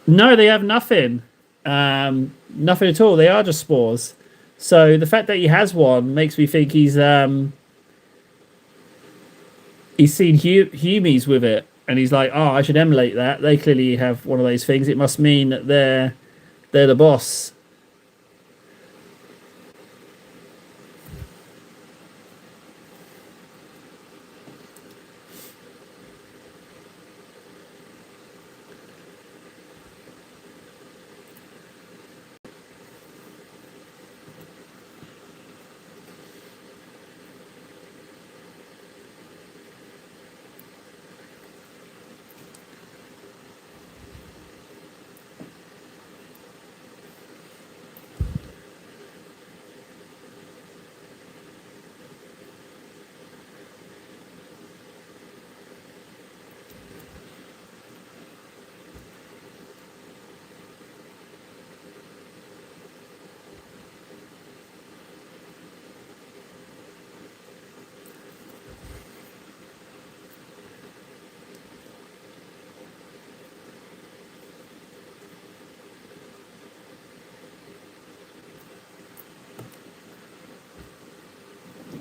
No, they have nothing. Nothing at all. They are just spores. So the fact that he has one makes me think he's seen Humies with it, and he's like, oh, I should emulate that. They clearly have one of those things. It must mean that they're the boss.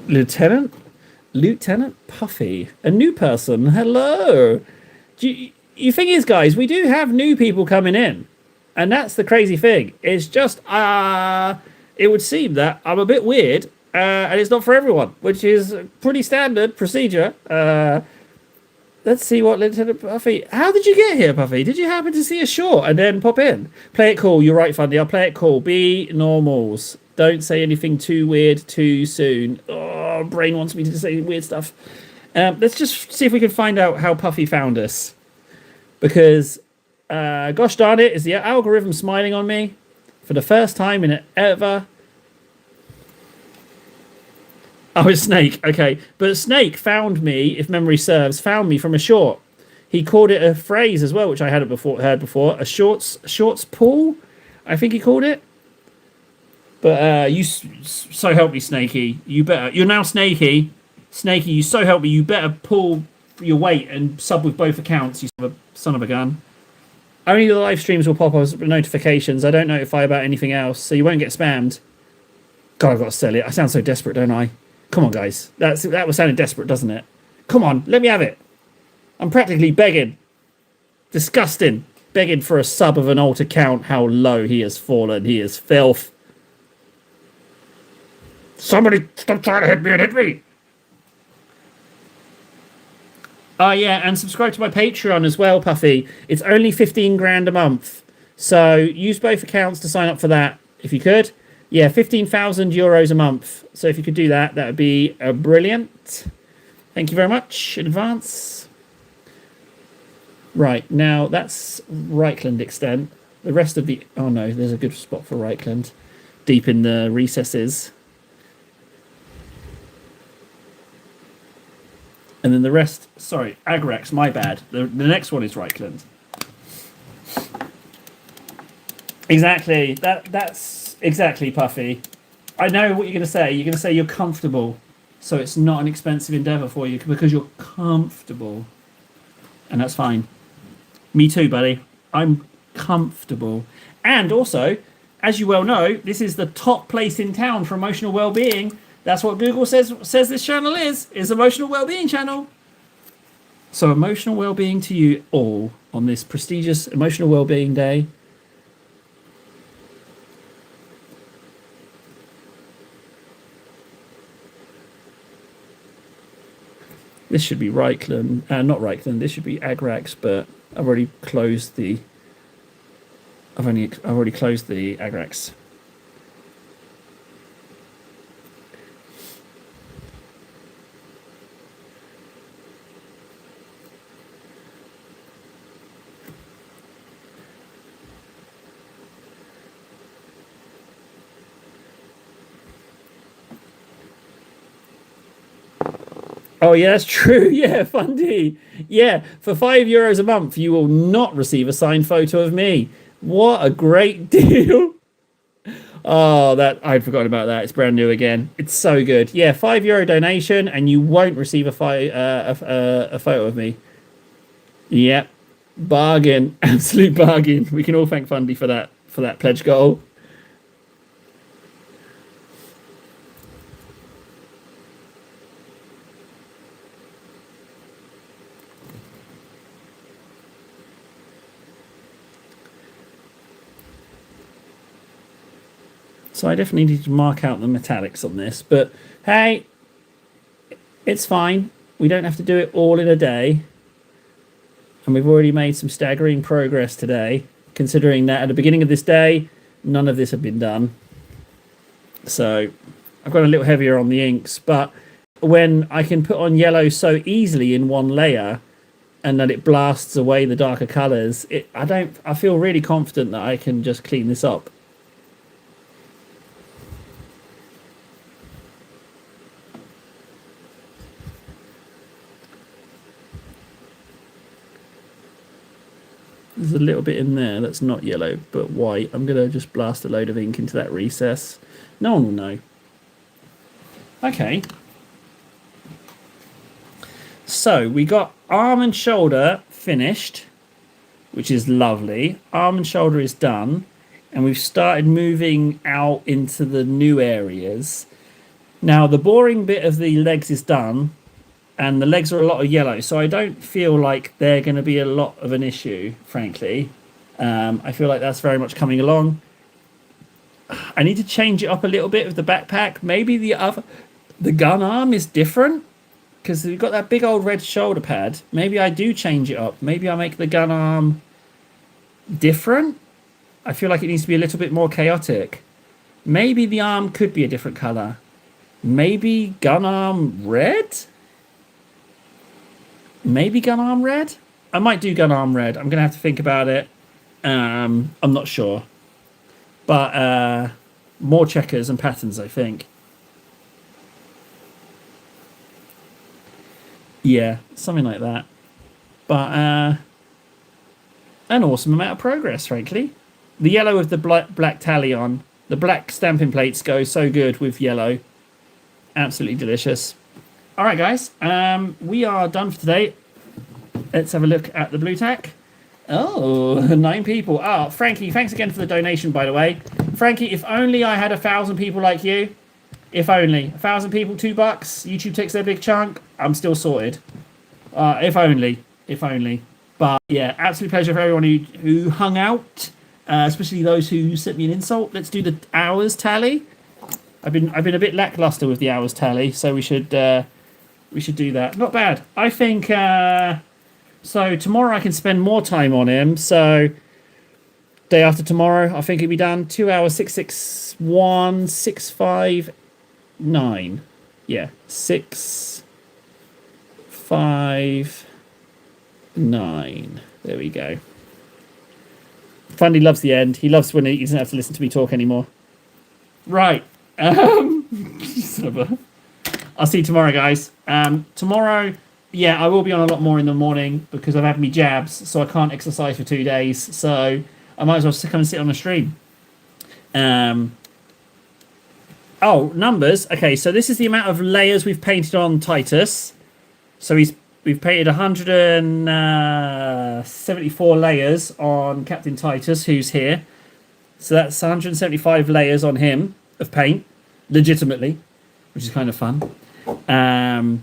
Lieutenant? Lieutenant Puffy. A new person. Hello. You thing is, guys, we do have new people coming in. And that's the crazy thing. It's just, it would seem that I'm a bit weird, and it's not for everyone, which is pretty standard procedure. Let's see what Lieutenant Puffy. How did you get here, Puffy? Did you happen to see a short and then pop in? Play it cool. You're right, Fundy. I'll play it cool. Be normals. Don't say anything too weird too soon. Oh, brain wants me to say weird stuff. Let's just see if we can find out how Puffy found us. Because, gosh darn it, is the algorithm smiling on me for the first time in ever? Oh, it's Snake. Okay. But Snake found me, if memory serves, found me from a short. He called it a phrase as well, which I heard before. A shorts pull, I think he called it. But you so help me, Snakey. You better. You're now Snakey. Snakey, you so help me. You better pull your weight and sub with both accounts. You son of a gun. Only the live streams will pop up as notifications. I don't notify about anything else, so you won't get spammed. God, I've got to sell it. I sound so desperate, don't I? Come on, guys. That was sounding desperate, doesn't it? Come on, let me have it. I'm practically begging. Disgusting. Begging for a sub of an alt account. How low he has fallen. He is filth. Somebody stop trying to hit me and hit me. Oh, yeah, and subscribe to my Patreon as well, Puffy. It's only 15 grand a month. So use both accounts to sign up for that, if you could. Yeah, 15,000 euros a month. So if you could do that, that would be brilliant. Thank you very much in advance. Right, now that's Reichland extent. The rest of the... Oh, no, there's a good spot for Reichland. Deep in the recesses. And then the rest... Sorry, Agrax, my bad. The next one is Reichland. Exactly. That's exactly, Puffy. I know what you're going to say. You're going to say you're comfortable. So it's not an expensive endeavour for you because you're comfortable. And that's fine. Me too, buddy. I'm comfortable. And also, as you well know, this is the top place in town for emotional well-being. That's what Google says this channel is emotional well-being channel. So emotional well-being to you all on this prestigious emotional well-being day. This should be Reichland, not Reichland. This should be Agrax, but I've already closed the. I've already closed the Agrax. Oh, yeah, that's true. Yeah, Fundy. Yeah, for €5 a month, you will not receive a signed photo of me. What a great deal. Oh, that I'd forgotten about that. It's brand new again. It's so good. Yeah, €5 donation, and you won't receive a photo of me. Yep, bargain, absolute bargain. We can all thank Fundy for that pledge goal. So I definitely need to mark out the metallics on this, but hey, it's fine. We don't have to do it all in a day. And we've already made some staggering progress today, considering that at the beginning of this day, none of this had been done. So I've got a little heavier on the inks, but when I can put on yellow so easily in one layer and that it blasts away the darker colors, I feel really confident that I can just clean this up. There's a little bit in there that's not yellow but white. I'm going to just blast a load of ink into that recess. No one will know. Okay. So we got arm and shoulder finished, which is lovely. Arm and shoulder is done. And we've started moving out into the new areas. Now the boring bit of the legs is done. And the legs are a lot of yellow, so I don't feel like they're going to be a lot of an issue, frankly. I feel like that's very much coming along. I need to change it up a little bit with the backpack. Maybe the gun arm is different, because we've got that big old red shoulder pad. Maybe I do change it up. Maybe I make the gun arm different. I feel like it needs to be a little bit more chaotic. Maybe the arm could be a different color. Maybe gun arm red? Maybe gun arm red? I might do gun arm red. I'm going to have to think about it. I'm not sure. But more checkers and patterns, I think. Yeah, something like that. But an awesome amount of progress, frankly. The yellow with the black tally on. The black stamping plates go so good with yellow. Absolutely delicious. All right, guys, we are done for today. Let's have a look at the blue tack. Oh, 9 people. Oh, Frankie, thanks again for the donation, by the way. Frankie, if only I had 1,000 people like you. If only. 1,000 people, $2. YouTube takes their big chunk. I'm still sorted. If only. If only. But, yeah, absolute pleasure for everyone who hung out. Especially those who sent me an insult. Let's do the hours tally. I've been a bit lackluster with the hours tally, so we should do that. Not bad. I think so tomorrow I can spend more time on him. So day after tomorrow, I think he'll be done. 2 hours, 661, 659. Yeah, 659. There we go. Fundy loves the end. He loves when he doesn't have to listen to me talk anymore. Right. I'll see you tomorrow, guys. Tomorrow, yeah, I will be on a lot more in the morning because I've had me jabs, so I can't exercise for 2 days. So I might as well come and sit on the stream. Oh, numbers. Okay, so this is the amount of layers we've painted on Titus. So we've painted 174 layers on Captain Titus, who's here. So that's 175 layers on him of paint, legitimately, which is kind of fun. And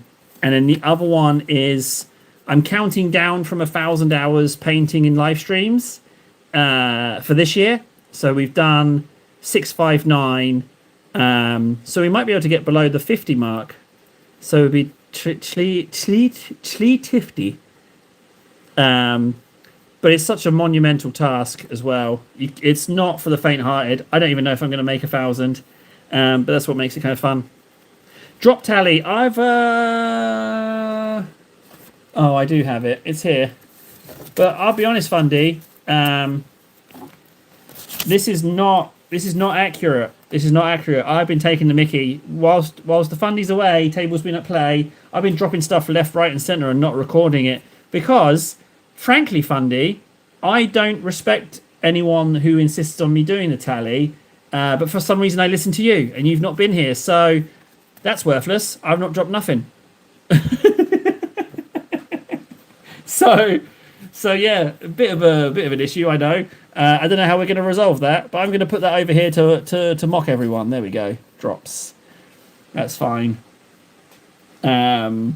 then the other one is I'm counting down from 1,000 hours painting in live streams for this year. So we've done 659. So we might be able to get below the 50 mark. So it would be 50. But it's such a monumental task as well. It's not for the faint-hearted. I don't even know if I'm going to make 1,000. But that's what makes it kind of fun. Drop tally. I've oh, I do have it. It's here. But I'll be honest, Fundy. This is not This is not accurate. This is not accurate. I've been taking the mickey whilst the Fundy's away. Table's been at play. I've been dropping stuff left, right, and centre and not recording it because, frankly, Fundy, I don't respect anyone who insists on me doing the tally. But for some reason, I listen to you, and you've not been here, so that's worthless. I've not dropped nothing. So yeah, a bit of an issue, I know. I don't know how we're going to resolve that, but I'm going to put that over here to mock everyone. There we go. Drops. That's fine. No,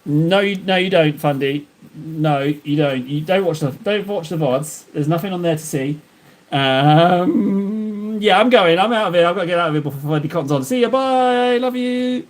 you don't, Fundy. No, you don't. You don't watch the VODs. There's nothing on there to see. Yeah, I'm going. I'm out of here. I've got to get out of here before Fundy comes on. See ya. Bye. Love you.